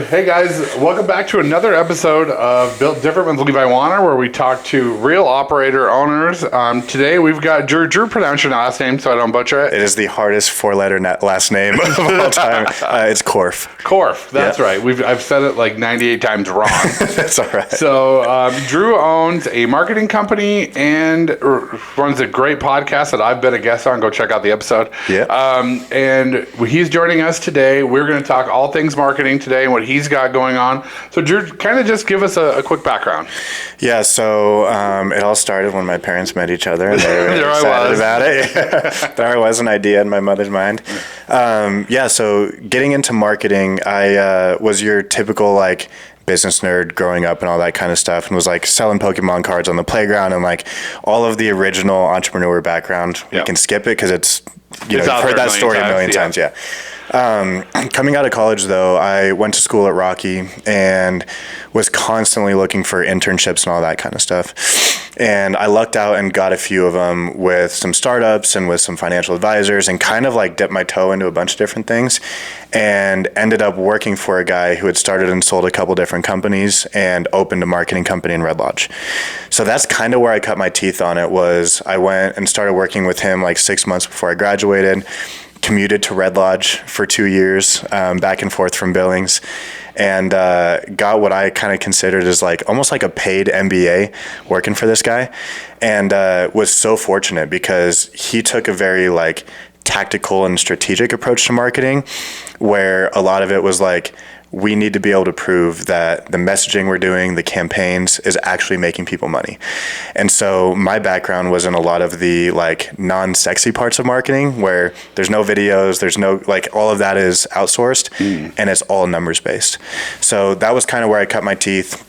Hey guys, welcome back to another episode of Built Different with Levi, where we talk to real operator owners. Today we've got Drew. Drew, pronounce your last name so I don't butcher it. It is the hardest four-letter last name of all time. It's Korf. Korf, that's right. I've said it like 98 times wrong. That's all right. So Drew owns a marketing company and runs a great podcast that I've been a guest on. Go check out the episode. Yeah. And he's joining us today. We're going to talk all things marketing today and what he's got going on. So Drew, kind of just give us a quick background. Yeah, so it all started when my parents met each other and they were really excited about it. There I was, an idea in my mother's mind. So getting into marketing, I was your typical like business nerd growing up and all that kind of stuff, and was like selling Pokemon cards on the playground and like all of the original entrepreneur background. You can skip it because it's you've heard that story a million times. Yeah. Coming out of college, though, I went to school at Rocky and was constantly looking for internships and all that kind of stuff. And I lucked out and got a few of them with some startups and with some financial advisors, and kind of like dipped my toe into a bunch of different things, and ended up working for a guy who had started and sold a couple different companies and opened a marketing company in Red Lodge. So that's kind of where I cut my teeth on it. Was I went and started working with him like 6 months before I graduated. Commuted to Red Lodge for 2 years, back and forth from Billings, and got what I kind of considered as like almost like a paid MBA working for this guy, and was so fortunate because he took a very like tactical and strategic approach to marketing, where a lot of it was like, we need to be able to prove that the messaging we're doing, the campaigns, is actually making people money. And so my background was in a lot of the like non-sexy parts of marketing, where there's no videos, there's no like, all of that is outsourced and it's all numbers based. So that was kind of where I cut my teeth.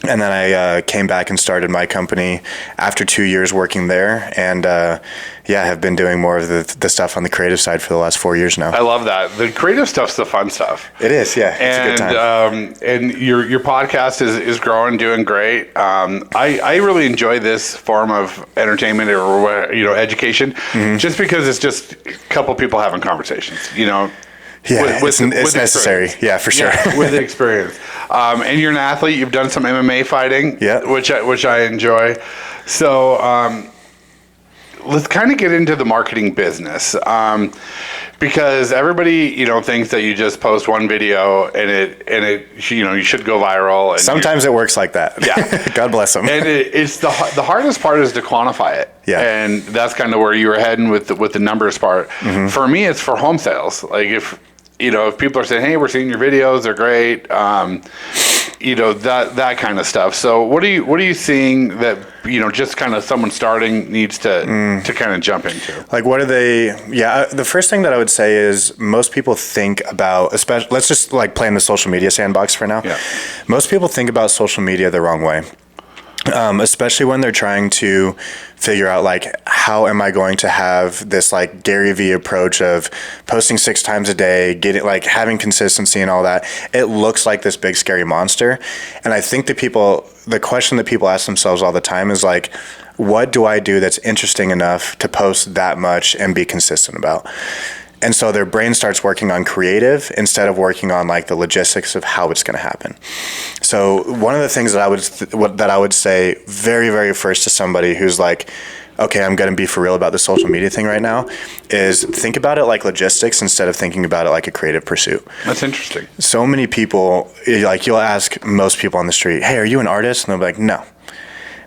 And then I came back and started my company after 2 years working there, and have been doing more of the stuff on the creative side for the last 4 years now. I love that. The creative stuff's the fun stuff. It is, yeah. It's a good time. And your podcast is growing, doing great. I really enjoy this form of entertainment or education, just because it's just a couple people having conversations. Yeah, it's necessary. Yeah, for sure. Yeah, with the experience. And you're an athlete. You've done some MMA fighting, which I enjoy. So let's kind of get into the marketing business, because everybody thinks that you just post one video and it you should go viral. And sometimes it works like that. Yeah, God bless them. And it's the hardest part is to quantify it. Yeah, and that's kind of where you were heading with the numbers part. For me, it's for home sales. Like if people are saying, hey, we're seeing your videos, they're great, that kind of stuff. So what are you seeing that, just kind of someone starting needs to kind of jump into? Like, what are they? Yeah, the first thing that I would say is most people think about, especially, let's just like play in the social media sandbox for now. Yeah. Most people think about social media the wrong way. Especially when they're trying to figure out like, how am I going to have this like Gary Vee approach of posting 6 times a day, having consistency and all that. It looks like this big scary monster. And I think the question that people ask themselves all the time is like, what do I do that's interesting enough to post that much and be consistent about? And so their brain starts working on creative instead of working on like the logistics of how it's going to happen. So one of the things that I would say very, very first to somebody who's like, okay, I'm going to be for real about the social media thing right now, is think about it like logistics instead of thinking about it like a creative pursuit. That's interesting. So many people, like you'll ask most people on the street, hey, are you an artist? And they'll be like, no.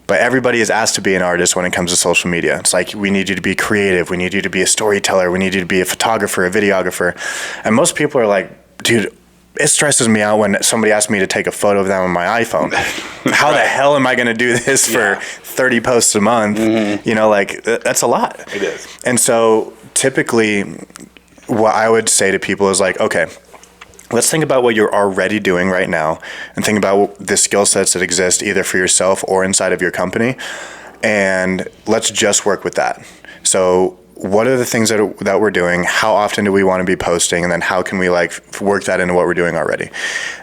But everybody is asked to be an artist when it comes to social media. It's like, we need you to be creative. We need you to be a storyteller. We need you to be a photographer, a videographer. And most people are like, dude, it stresses me out when somebody asks me to take a photo of them on my iPhone. How the hell am I going to do this for 30 posts a month? That's a lot. It is. And so typically what I would say to people is like, okay, let's think about what you're already doing right now and think about the skill sets that exist either for yourself or inside of your company, and let's just work with that. So what are the things that we're doing? How often do we want to be posting? And then how can we like work that into what we're doing already?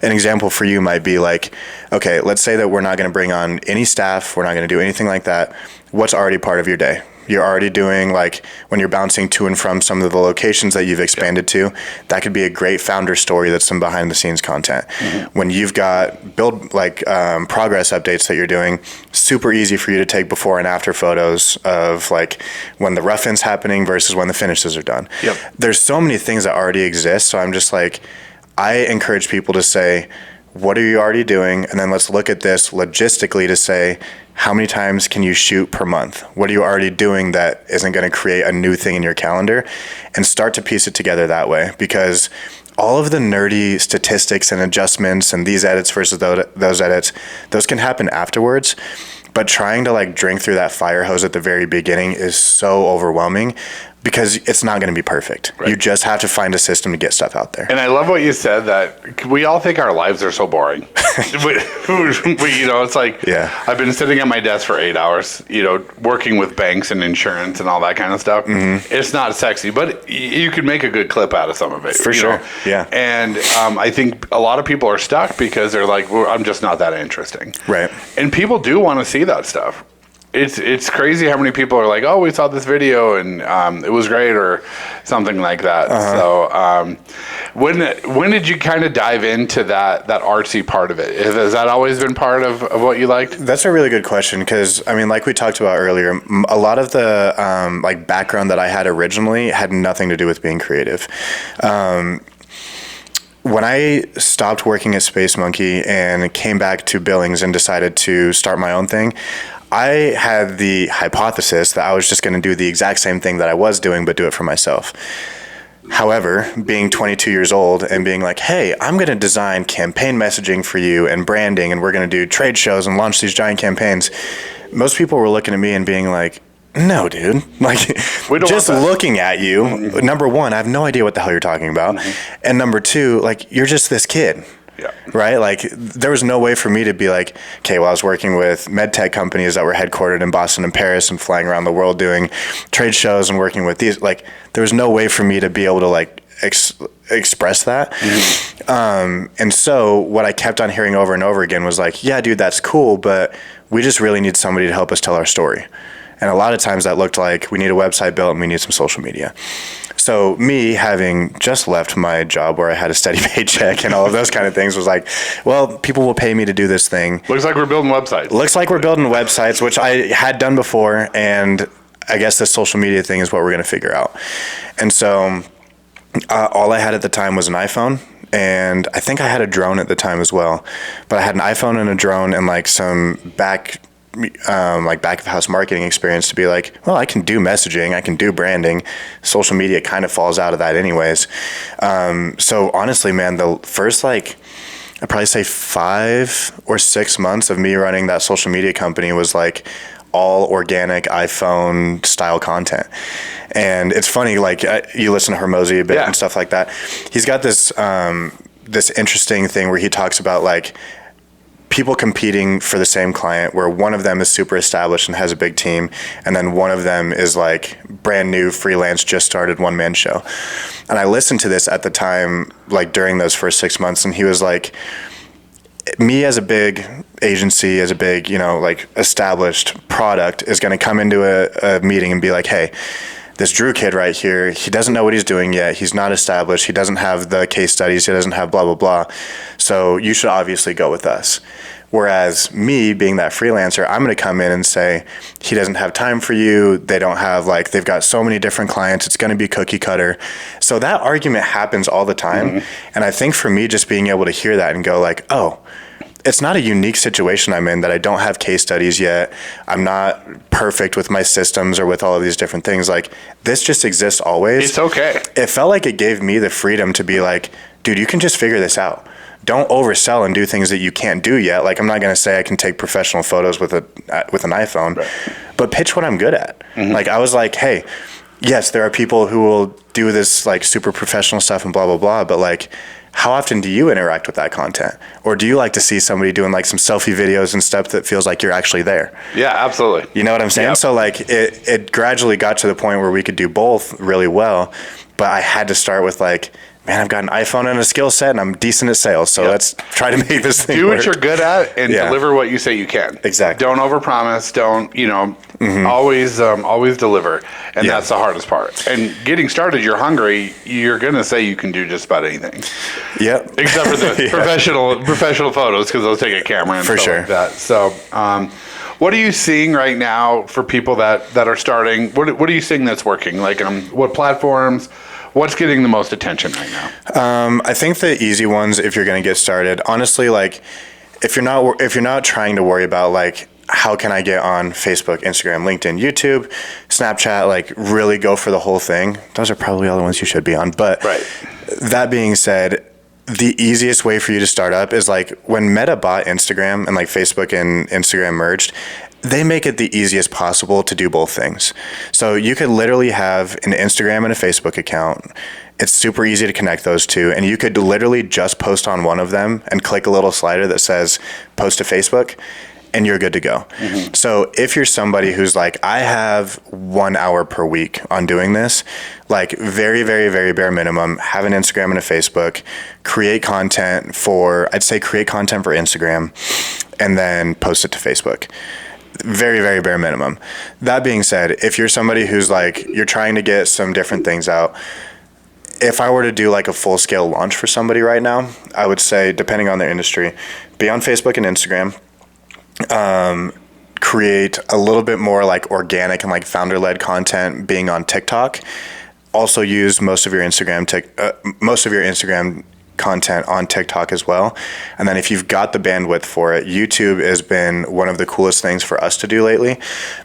An example for you might be like, okay, let's say that we're not going to bring on any staff. We're not going to do anything like that. What's already part of your day? You're already doing, like, when you're bouncing to and from some of the locations that you've expanded to, that could be a great founder story that's some behind the scenes content. When you've got progress updates that you're doing, super easy for you to take before and after photos of, like, when the rough-in's happening versus when the finishes are done. There's so many things that already exist, so I'm just like, I encourage people to say, what are you already doing? And then let's look at this logistically to say, how many times can you shoot per month? What are you already doing that isn't going to create a new thing in your calendar? And start to piece it together that way, because all of the nerdy statistics and adjustments and these edits versus those edits, those can happen afterwards. But trying to, like, drink through that fire hose at the very beginning is so overwhelming, because it's not going to be perfect. You just have to find a system to get stuff out there. And I love what you said, that we all think our lives are so boring. It's like, I've been sitting at my desk for 8 hours, working with banks and insurance and all that kind of stuff. It's not sexy, but you could make a good clip out of some of it. For sure. Yeah. And I think a lot of people are stuck because they're like, well, I'm just not that interesting. Right. And people do want to see that stuff. It's crazy how many people are like, oh, we saw this video and it was great, or something like that. So when did you kind of dive into that artsy part of it? Has that always been part of what you liked? That's a really good question, because, I mean, like we talked about earlier, a lot of the background that I had originally had nothing to do with being creative. When I stopped working at Space Monkey and came back to Billings and decided to start my own thing, I had the hypothesis that I was just going to do the exact same thing that I was doing, but do it for myself. However, being 22 years old and being like, hey, I'm going to design campaign messaging for you and branding, and we're going to do trade shows and launch these giant campaigns, most people were looking at me and being like, no, dude. Like, just looking at you, number one, I have no idea what the hell you're talking about. And number two, like, you're just this kid. Yeah. Right? Like, there was no way for me to be like, okay, well, I was working with med tech companies that were headquartered in Boston and Paris and flying around the world doing trade shows and working with these. Like, there was no way for me to be able to, like, express that. And so what I kept on hearing over and over again was like, yeah, dude, that's cool, but we just really need somebody to help us tell our story. And a lot of times that looked like, we need a website built and we need some social media. So me, having just left my job where I had a steady paycheck and all of those kind of things, was like, well, people will pay me to do this thing. Looks like we're building websites. Looks like we're building websites, which I had done before. And I guess this social media thing is what we're going to figure out. And so all I had at the time was an iPhone. And I think I had a drone at the time as well. But I had an iPhone and a drone and, like, some back of house marketing experience to be like, well, I can do messaging, I can do branding. Social media kind of falls out of that anyways. So honestly, man, the first, like, I'd probably say 5 or 6 months of me running that social media company was like all organic iPhone style content. And it's funny, like, you listen to Hermosi a bit and stuff like that. He's got this this interesting thing where he talks about, like, people competing for the same client, where one of them is super established and has a big team, and then one of them is, like, brand new, freelance, just started one-man show. And I listened to this at the time, like, during those first 6 months, and he was like, me as a big agency, as a big, like, established product, is going to come into a meeting and be like, hey, this Drew kid right here, he doesn't know what he's doing yet. He's not established. He doesn't have the case studies. He doesn't have blah, blah, blah. So you should obviously go with us. Whereas me, being that freelancer, I'm going to come in and say, he doesn't have time for you. They don't have, like, they've got so many different clients. It's going to be cookie cutter. So that argument happens all the time. And I think for me, just being able to hear that and go like, oh, it's not a unique situation I'm in, that I don't have case studies yet. I'm not perfect with my systems or with all of these different things. Like, this just exists always. It's okay. It felt like it gave me the freedom to be like, dude, you can just figure this out. Don't oversell and do things that you can't do yet. Like, I'm not going to say I can take professional photos with an iPhone, but pitch what I'm good at. Like, I was like, hey, yes, there are people who will do this, like, super professional stuff and blah, blah, blah. But, like, how often do you interact with that content? Or do you like to see somebody doing, like, some selfie videos and stuff that feels like you're actually there? Yeah, absolutely. You know what I'm saying? Yep. So, like, it gradually got to the point where we could do both really well. But I had to start with, like, man, I've got an iPhone and a skill set, and I'm decent at sales. So let's try to make this thing do work. what you're good at and deliver what you say you can. Exactly. Don't overpromise. Don't, always deliver. And that's the hardest part. And getting started, you're hungry. You're going to say you can do just about anything. Yep. Except for the professional photos, because they'll take a camera and stuff like that. So, what are you seeing right now for people that are starting? What are you seeing that's working? Like, what platforms? What's getting the most attention right now? I think the easy ones, if you're going to get started, honestly, like if you're not trying to worry about like how can I get on Facebook, Instagram, LinkedIn, YouTube, Snapchat, like really go for the whole thing. Those are probably all the ones you should be on. But that being said, the easiest way for you to start up is like when Meta bought Instagram and like Facebook and Instagram merged, they make it the easiest possible to do both things. So you could literally have an Instagram and a Facebook account. It's super easy to connect those two. And you could literally just post on one of them and click a little slider that says post to Facebook, and you're good to go. Mm-hmm. So if you're somebody who's like, I have 1 hour per week on doing this, like very, very, very bare minimum, have an Instagram and a Facebook, create content for Instagram, and then post it to Facebook. Very, very bare minimum. That being said, if you're somebody who's like, you're trying to get some different things out, if I were to do like a full scale launch for somebody right now, I would say, depending on their industry, be on Facebook and Instagram, create a little bit more like organic and like founder led content being on TikTok. Also use most of your Instagram content on TikTok as well. And then if you've got the bandwidth for it, YouTube has been one of the coolest things for us to do lately,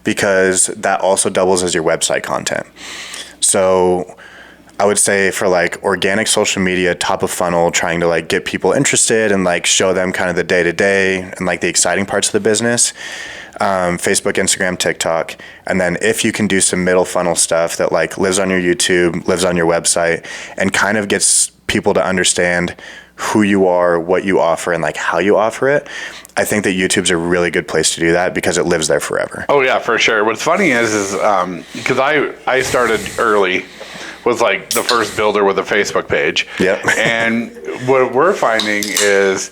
because that also doubles as your website content. So I would say for like organic social media, top of funnel, trying to like get people interested and like show them kind of the day to day and like the exciting parts of the business, Facebook, Instagram, TikTok. And then if you can do some middle funnel stuff that like lives on your YouTube, lives on your website, and kind of gets people to understand who you are, what you offer, and like how you offer it, I think that YouTube's a really good place to do that because it lives there forever. Oh yeah, for sure. What's funny is because I started early, was like the first builder with a Facebook page. Yep. And what we're finding is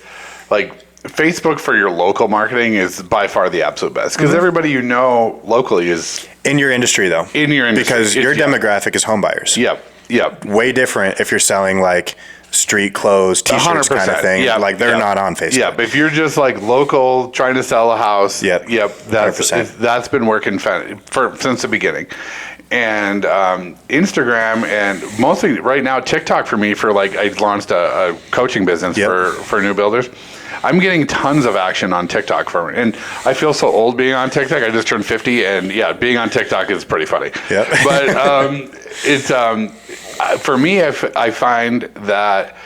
like Facebook for your local marketing is by far the absolute best, because everybody you know locally is in your industry though. In your industry. Because your demographic is home buyers. Yep. Way different if you're selling like street clothes, t-shirts 100%. Kind of thing. Yeah. Like they're not on Facebook. Yeah, but if you're just like local trying to sell a house, that's been working since the beginning. And Instagram, and mostly right now TikTok for me, for like I launched a coaching business for new builders. I'm getting tons of action on TikTok and I feel so old being on TikTok. I just turned 50, and being on TikTok is pretty funny. Yep. But it's for me, I find that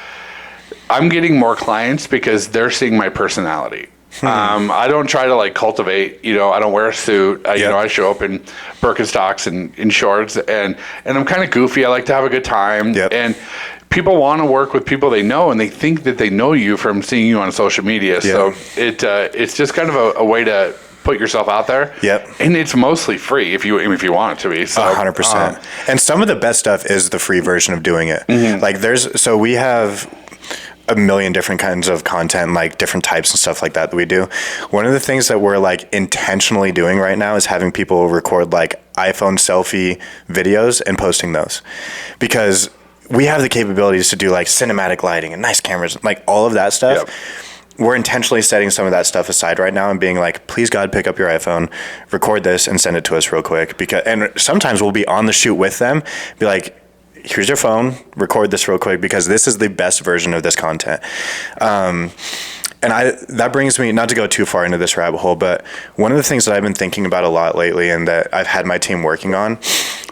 I'm getting more clients because they're seeing my personality. I don't try to like cultivate, I don't wear a suit. I show up in Birkenstocks and in shorts, and I'm kind of goofy. I like to have a good time. Yep. And people want to work with people they know, and they think that they know you from seeing you on social media. Yep. So it's just kind of a way to put yourself out there. Yep. And it's mostly free if you want it to be. So 100%. And some of the best stuff is the free version of doing it. Mm-hmm. Like we have a million different kinds of content, like different types and stuff like that we do. One of the things that we're like intentionally doing right now is having people record like iPhone selfie videos and posting those, because we have the capabilities to do like cinematic lighting and nice cameras, like all of that stuff. Yep. We're intentionally setting some of that stuff aside right now and being like, please God, pick up your iPhone, record this and send it to us real quick. And sometimes we'll be on the shoot with them, be like, here's your phone, record this real quick, because this is the best version of this content. And that brings me, not to go too far into this rabbit hole, but one of the things that I've been thinking about a lot lately and that I've had my team working on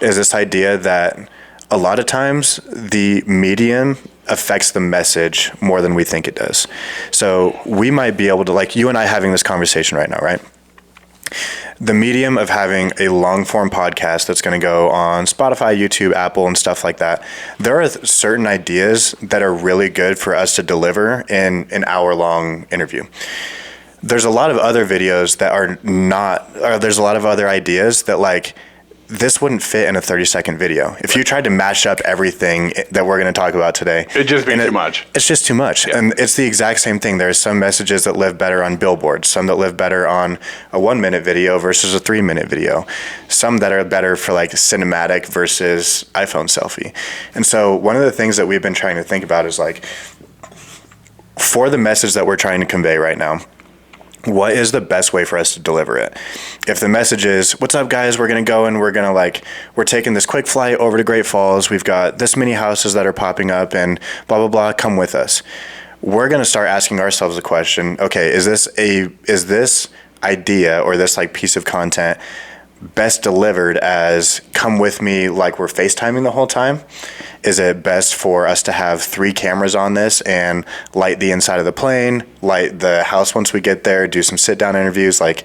is this idea that a lot of times the medium affects the message more than we think it does. So we might be able to, like you and I having this conversation right now, right? The medium of having a long form podcast that's going to go on Spotify, YouTube, Apple, and stuff like that. There are certain ideas that are really good for us to deliver in an hour-long interview. There's a lot of other videos that are not, or there's a lot of other ideas that like this wouldn't fit in a 30-second video. If you tried to mash up everything that we're going to talk about today, it'd just be too much. It's just too much. Yeah. And it's the exact same thing. There's some messages that live better on billboards, some that live better on a 1-minute video versus a 3-minute video, some that are better for like cinematic versus iPhone selfie. And so one of the things that we've been trying to think about is like, for the message that we're trying to convey right now, what is the best way for us to deliver it? If the message is, what's up guys, we're going to go and we're taking this quick flight over to Great Falls. We've got this many houses that are popping up and blah, blah, blah, come with us. We're going to start asking ourselves the question, okay, is this idea or this like piece of content best delivered as come with me like we're FaceTiming the whole time? Is it best for us to have 3 cameras on this and light the inside of the plane, light the house once we get there, do some sit down interviews? Like,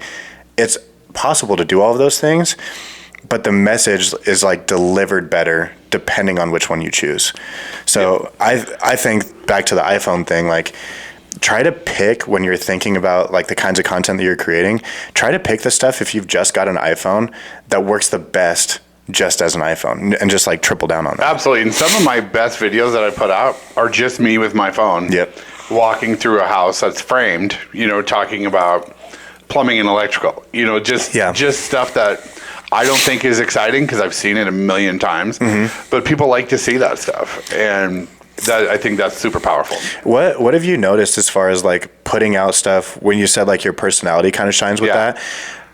it's possible to do all of those things, but the message is like delivered better depending on which one you choose. So yeah. I think back to the iPhone thing, like, try to pick when you're thinking about like the kinds of content that you're creating, try to pick the stuff if you've just got an iPhone that works the best just as an iPhone, and just like triple down on that. Absolutely. And some of my best videos that I put out are just me with my phone. Yep. Walking through a house that's framed, talking about plumbing and electrical, just stuff that I don't think is exciting because I've seen it a million times, but people like to see that stuff. And I think that's super powerful. What have you noticed as far as like putting out stuff when you said like your personality kind of shines with that?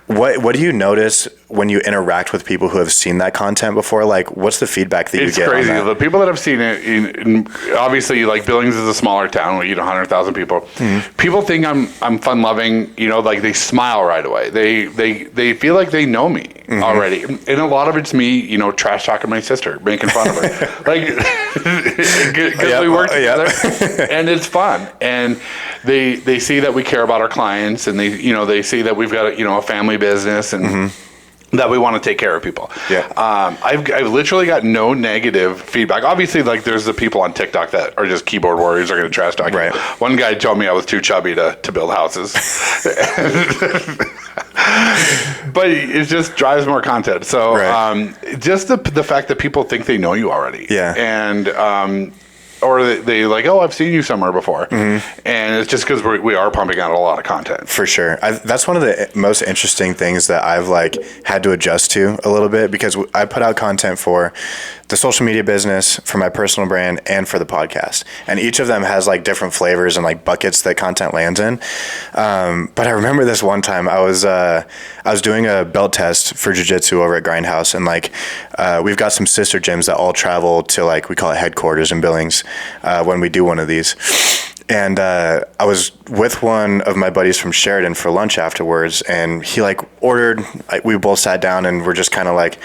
What do you notice when you interact with people who have seen that content before? Like, what's the feedback that you get? It's crazy. On that? The people that have seen it, obviously, like Billings is a smaller town. We 100,000 people. People think I'm fun loving. Like they smile right away. They feel like they know me already, and a lot of it's me. Trash talking my sister, making fun of her, like because we work together, and it's fun. And they see that we care about our clients, and they see that we've got a family business and that we want to take care of people. Yeah. I've literally got no negative feedback. Obviously, like there's the people on TikTok that are just keyboard warriors are going to trash talk. Right. One guy told me I was too chubby to build houses. But it just drives more content. So just the fact that people think they know you already. Yeah. And or they like, oh, I've seen you somewhere before. And it's just because we are pumping out a lot of content. For sure. That's one of the most interesting things that I've like had to adjust to a little bit, because I put out content for the social media business, for my personal brand, and for the podcast. And each of them has like different flavors and like buckets that content lands in. But I remember this one time I was doing a belt test for jiu-jitsu over at Grindhouse, and like we've got some sister gyms that all travel to like, we call it headquarters in Billings when we do one of these. And I was with one of my buddies from Sheridan for lunch afterwards, and he like ordered, we both sat down and we're just kind of like,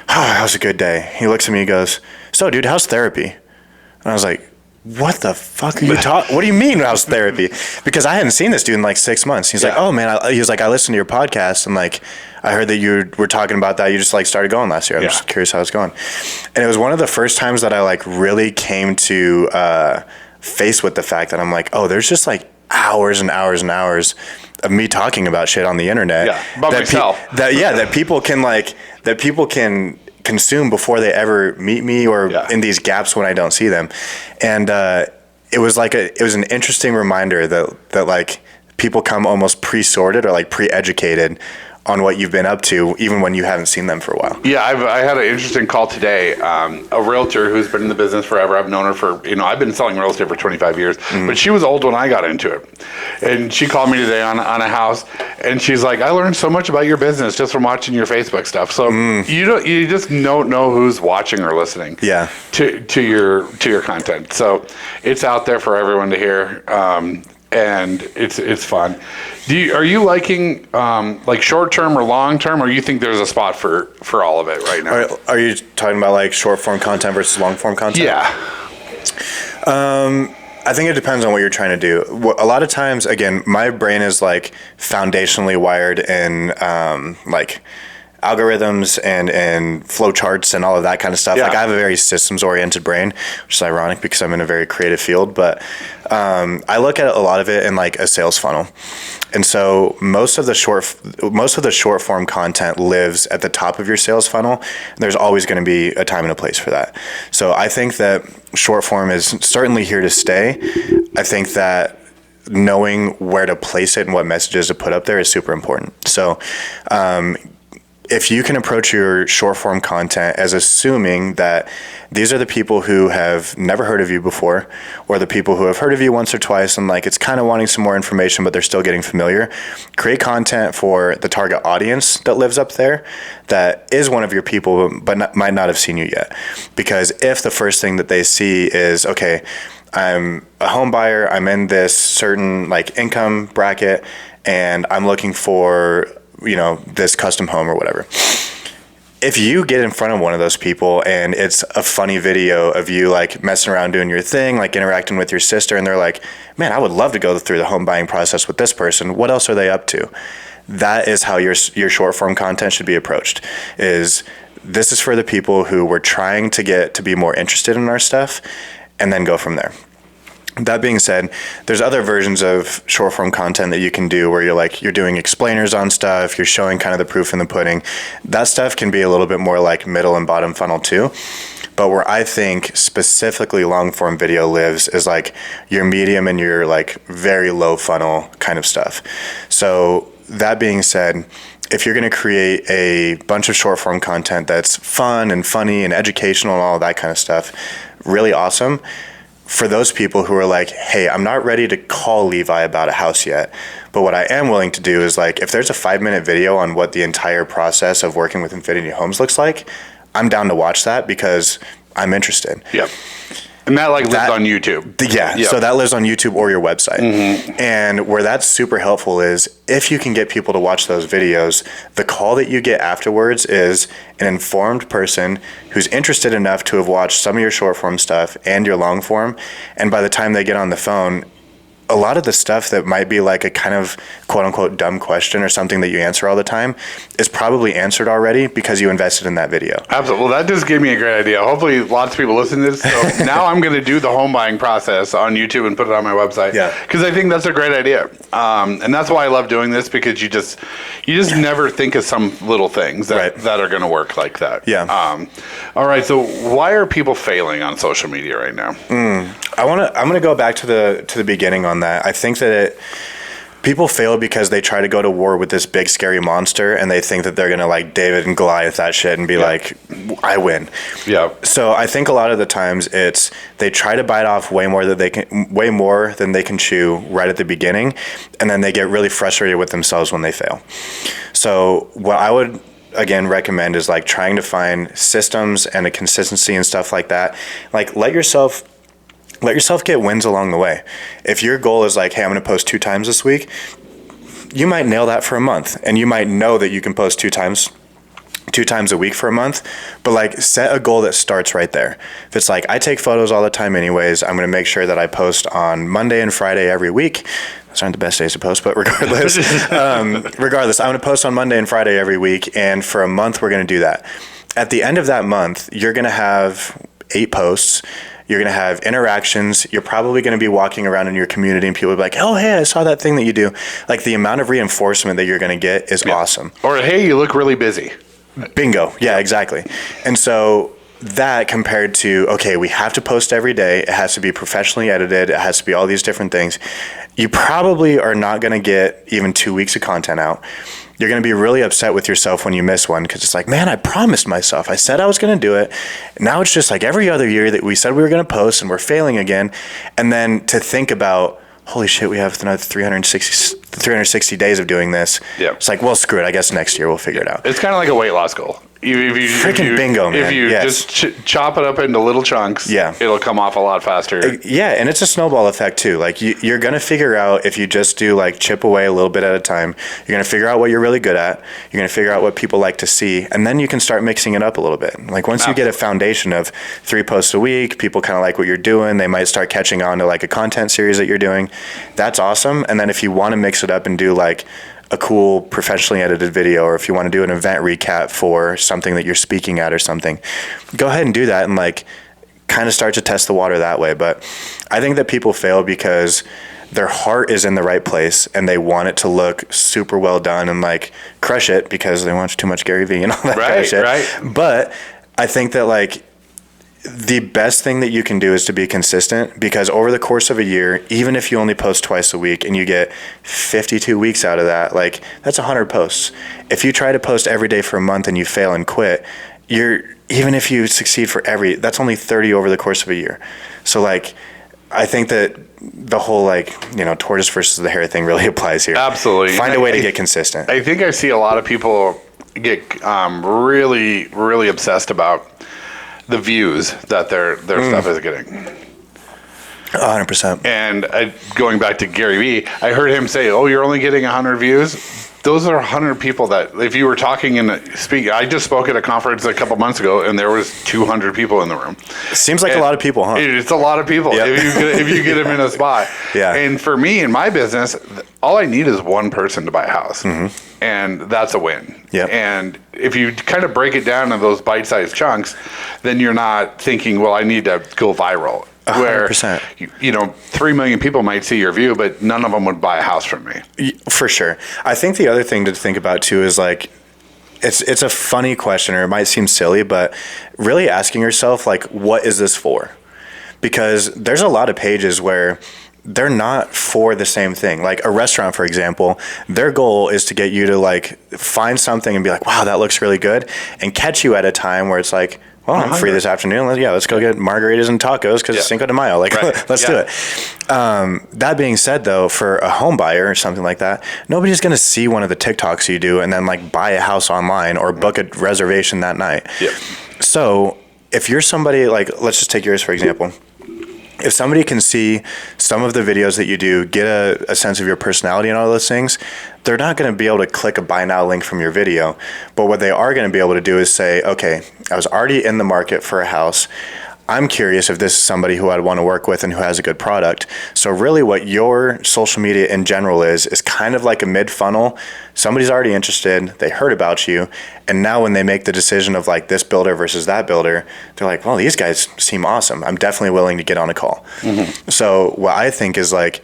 oh, that was a good day. He looks at me and goes, so dude, how's therapy? And I was like, what the fuck are you talking? What do you mean how's therapy? Because I hadn't seen this dude in like 6 months. He's like, oh man, he was like, I listened to your podcast and like, I heard that you were talking about that. You just like started going last year. I'm just curious how it's going. And it was one of the first times that I like really came to face with the fact that I'm like, oh, there's just like hours and hours and hours of me talking about shit on the internet. Yeah, about myself. That people can consume before they ever meet me, or in these gaps when I don't see them. And it was an interesting reminder that like people come almost pre-sorted or like pre-educated on what you've been up to, even when you haven't seen them for a while. Yeah, I had an interesting call today. A realtor who's been in the business forever. I've known her for, I've been selling real estate for 25 years, but she was old when I got into it. And she called me today on a house, and she's like, I learned so much about your business just from watching your Facebook stuff. So you just don't know who's watching or listening to your content. So it's out there for everyone to hear. And it's fun. Are you liking like short term or long term, or you think there's a spot for all of it right now? Are you talking about like short form content versus long form content? Yeah. I think it depends on what you're trying to do. A lot of times, again, my brain is like foundationally wired in like algorithms and flow charts and all of that kind of stuff. Yeah. Like I have a very systems oriented brain, which is ironic because I'm in a very creative field, but I look at a lot of it in like a sales funnel. And so most of the short form content lives at the top of your sales funnel. There's always going to be a time and a place for that. So I think that short form is certainly here to stay. I think that knowing where to place it and what messages to put up there is super important. So if you can approach your short form content as assuming that these are the people who have never heard of you before, or the people who have heard of you once or twice and like it's kind of wanting some more information, but they're still getting familiar, create content for the target audience that lives up there that is one of your people, but might not have seen you yet. Because if the first thing that they see is, okay, I'm a home buyer, I'm in this certain like income bracket, and I'm looking for, you know, this custom home or whatever. If you get in front of one of those people and it's a funny video of you like messing around doing your thing, like interacting with your sister, and they're like, man, I would love to go through the home buying process with this person. What else are they up to? That is how your short form content should be approached. This is for the people who were trying to get to be more interested in our stuff, and then go from there. That being said, there's other versions of short form content that you can do where you're doing explainers on stuff, you're showing kind of the proof in the pudding. That stuff can be a little bit more like middle and bottom funnel too. But where I think specifically long form video lives is like your medium and your like very low funnel kind of stuff. So that being said, if you're going to create a bunch of short form content that's fun and funny and educational and all that kind of stuff, really awesome. For those people who are like, hey, I'm not ready to call Levi about a house yet, but what I am willing to do is like, if there's a 5-minute video on what the entire process of working with Infinity Homes looks like, I'm down to watch that because I'm interested. Yep. And that lives on YouTube. Yeah. Yep. So that lives on YouTube or your website. Mm-hmm. And where that's super helpful is if you can get people to watch those videos, the call that you get afterwards is an informed person who's interested enough to have watched some of your short form stuff and your long form. And by the time they get on the phone, a lot of the stuff that might be like a kind of quote unquote dumb question or something that you answer all the time is probably answered already because you invested in that video. Absolutely. Well, that just gave me a great idea. Hopefully lots of people listen to this. So now I'm going to do the home buying process on YouTube and put it on my website. Yeah. Because I think that's a great idea. And that's why I love doing this, because you just never think of some little things that are going to work like that. Yeah. All right. So why are people failing on social media right now? I'm going to go back to the beginning on that. I think that people fail because they try to go to war with this big scary monster and they think that they're going to like David and Goliath that shit and be like, I win. Yeah. So I think a lot of the times they try to bite off way more than they can chew right at the beginning, and then they get really frustrated with themselves when they fail. So what I would again recommend is like trying to find systems and a consistency and stuff like that. Like let yourself get wins along the way. If your goal is like, hey, I'm going to post 2 times this week, you might nail that for a month, and you might know that you can post 2 times a week for a month, but like set a goal that starts right there. If it's like, I take photos all the time anyways, I'm going to make sure that I post on Monday and Friday every week. Those aren't the best days to post, but regardless, I'm going to post on Monday and Friday every week, and for a month, we're going to do that. At the end of that month, you're going to have 8 posts. You're going to have interactions. You're probably going to be walking around in your community and people will be like, oh, hey, I saw that thing that you do. Like the amount of reinforcement that you're going to get is awesome. Or, hey, you look really busy. Bingo. Yeah, exactly. And so that compared to, okay, we have to post every day. It has to be professionally edited. It has to be all these different things. You probably are not going to get even 2 weeks of content out. You're going to be really upset with yourself when you miss one because it's like, man, I promised myself. I said I was going to do it. Now it's just like every other year that we said we were going to post and we're failing again. And then to think about, holy shit, we have another 360 days of doing this. Yeah. It's like, well, screw it. I guess next year we'll figure it out. It's kind of like a weight loss goal. Bingo, man. If you just chop it up into little chunks, it'll come off a lot faster. Yeah, and it's a snowball effect too. Like you're going to figure out, if you just do like chip away a little bit at a time, you're going to figure out what you're really good at. You're going to figure out what people like to see, and then you can start mixing it up a little bit. Like once you get a foundation of 3 posts a week, people kind of like what you're doing. They might start catching on to like a content series that you're doing. That's awesome. And then if you want to mix it up and do like a cool professionally edited video, or if you want to do an event recap for something that you're speaking at or something, go ahead and do that and like kind of start to test the water that way. But I think that people fail because their heart is in the right place and they want it to look super well done and like crush it because they watch too much Gary Vee and all that kind of shit. Right. But I think that like the best thing that you can do is to be consistent, because over the course of a year, even if you only post twice a week and you get 52 weeks out of that, like that's 100 posts. If you try to post every day for a month and you fail and quit, even if you succeed that's only 30 over the course of a year. So like, I think that the whole like, tortoise versus the hare thing really applies here. Absolutely. Find a way to get consistent. I think I see a lot of people get really, really obsessed about the views that their stuff is getting. 100%. And going back to Gary Vee, I heard him say, "Oh, you're only getting 100 views." Those are 100 people that, if you were talking I just spoke at a conference a couple months ago, and there was 200 people in the room. Seems like a lot of people, huh? It's a lot of people. Yep. If you get them in a spot. Yeah. And for me, in my business, all I need is one person to buy a house. Mm-hmm. And that's a win. Yep. And if you kind of break it down in those bite-sized chunks, then you're not thinking, well, I need to go viral. 100%. 3 million people might see your view, but none of them would buy a house from me. For sure. I think the other thing to think about too is like, it's a funny question, or it might seem silly, but really asking yourself like, what is this for? Because there's a lot of pages where they're not for the same thing. Like a restaurant, for example, their goal is to get you to like find something and be like, wow, that looks really good, and catch you at a time where it's like, well, I'm free this afternoon. Let's go get margaritas and tacos because it's Cinco de Mayo. Like, let's do it. That being said, though, for a home buyer or something like that, nobody's going to see one of the TikToks you do and then like buy a house online or book a reservation that night. Yep. So if you're somebody like, let's just take yours, for example. If somebody can see some of the videos that you do, get a sense of your personality and all those things, they're not going to be able to click a buy now link from your video. But what they are going to be able to do is say, okay, I was already in the market for a house. I'm curious if this is somebody who I'd want to work with and who has a good product. So really what your social media in general is kind of like a mid-funnel. Somebody's already interested, they heard about you, and now when they make the decision of like this builder versus that builder, they're like, well, these guys seem awesome. I'm definitely willing to get on a call. Mm-hmm. So what I think is like,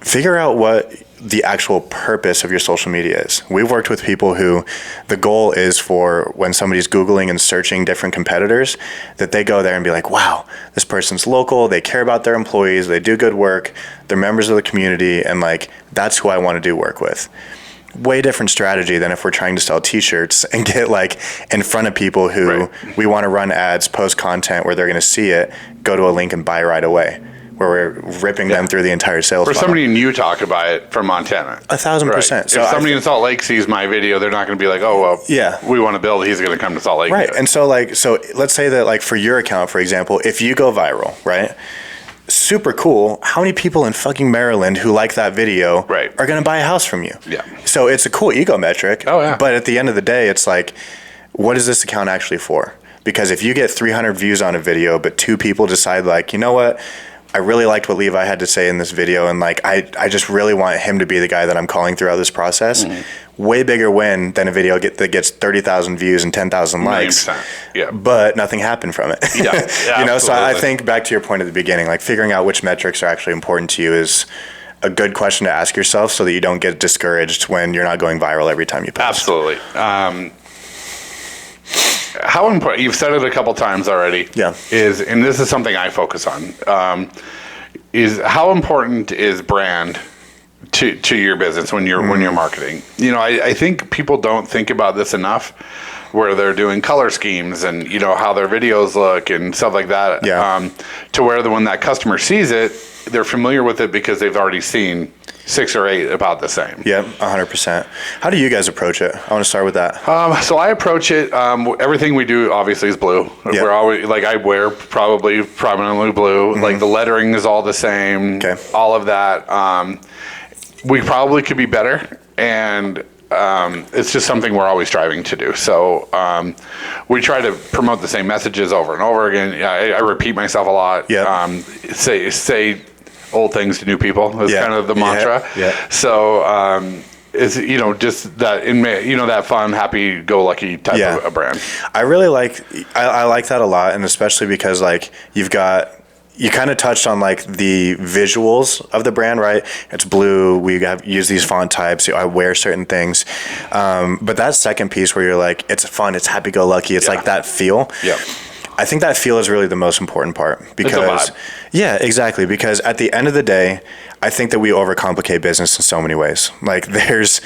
figure out what the actual purpose of your social media is. We've worked with people who the goal is for when somebody's Googling and searching different competitors, that they go there and be like, wow, this person's local, they care about their employees, they do good work, they're members of the community, and like, that's who I want to do work with. Way different strategy than if we're trying to sell t-shirts and get like in front of people who we want to run ads, post content where they're going to see it, go to a link and buy right away, where we're ripping them through the entire sales funnel. For somebody in Utah could buy it from Montana. 1,000%. So if somebody in Salt Lake sees my video, they're not going to be like, oh, well, we want to build, he's going to come to Salt Lake. Right. And so let's say that like for your account, for example, if you go viral, right? Super cool. How many people in fucking Maryland who like that video are going to buy a house from you? Yeah. So it's a cool ego metric. Oh, yeah. But at the end of the day, it's like, what is this account actually for? Because if you get 300 views on a video, but 2 people decide like, you know what? I really liked what Levi had to say in this video, and like I just really want him to be the guy that I'm calling throughout this process. Mm-hmm. Way bigger win than a video that gets 30,000 views and 10,000 likes. Yeah. But nothing happened from it. Yeah. So I think back to your point at the beginning, like figuring out which metrics are actually important to you is a good question to ask yourself so that you don't get discouraged when you're not going viral every time you post. Absolutely. How important, you've said it a couple times already, and this is something I focus on, is how important is brand to your business when you're marketing? I think people don't think about this enough, where they're doing color schemes and how their videos look and stuff like that, to where when that customer sees it, they're familiar with it because they've already seen 6 or 8 about the same. Yeah, 100%. How do you guys approach it? I want to start with that. So I approach it, everything we do obviously is blue. Yep. We're always, like, I wear probably prominently blue. Mm-hmm. Like the lettering is all the same, all of that. We probably could be better, and it's just something we're always striving to do. So we try to promote the same messages over and over again. I repeat myself a lot. Yep. Say old things to new people is kind of the mantra. Yeah. So is, just that that fun, happy-go-lucky type of a brand. I really I like that a lot, and especially because like you kind of touched on like the visuals of the brand, right? It's blue. We use these font types. I wear certain things, but that second piece where you're like, it's fun, it's happy-go-lucky, it's like that feel. Yeah. I think that feel is really the most important part because, it's a vibe. Yeah, exactly. Because at the end of the day, I think that we overcomplicate business in so many ways. Like there's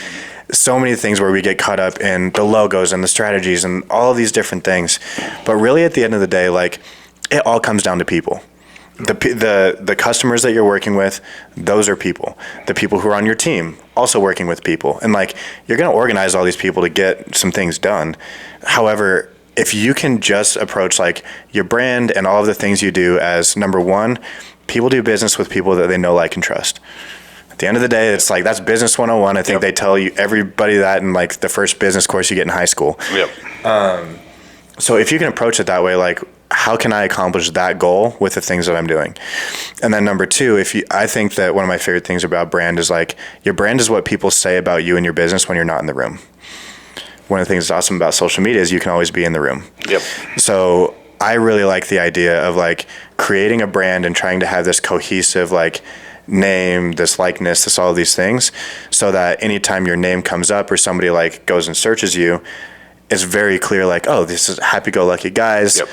so many things where we get caught up in the logos and the strategies and all of these different things. But really at the end of the day, like it all comes down to people. The customers that you're working with, those are people. The people who are on your team, also working with people. And like you're going to organize all these people to get some things done. However, if you can just approach like your brand and all of the things you do as number one, people do business with people that they know, like, and trust. At the end of the day, it's like that's business 101. I think they tell you everybody that in like the first business course you get in high school. Yep. So if you can approach it that way, like how can I accomplish that goal with the things that I'm doing? And then number two, I think that one of my favorite things about brand is like your brand is what people say about you and your business when you're not in the room. One of the things that's awesome about social media is you can always be in the room. Yep. So I really like the idea of like creating a brand and trying to have this cohesive like name, this likeness, this all of these things, so that anytime your name comes up or somebody like goes and searches you, it's very clear like, oh, this is happy-go-lucky guys. Yep.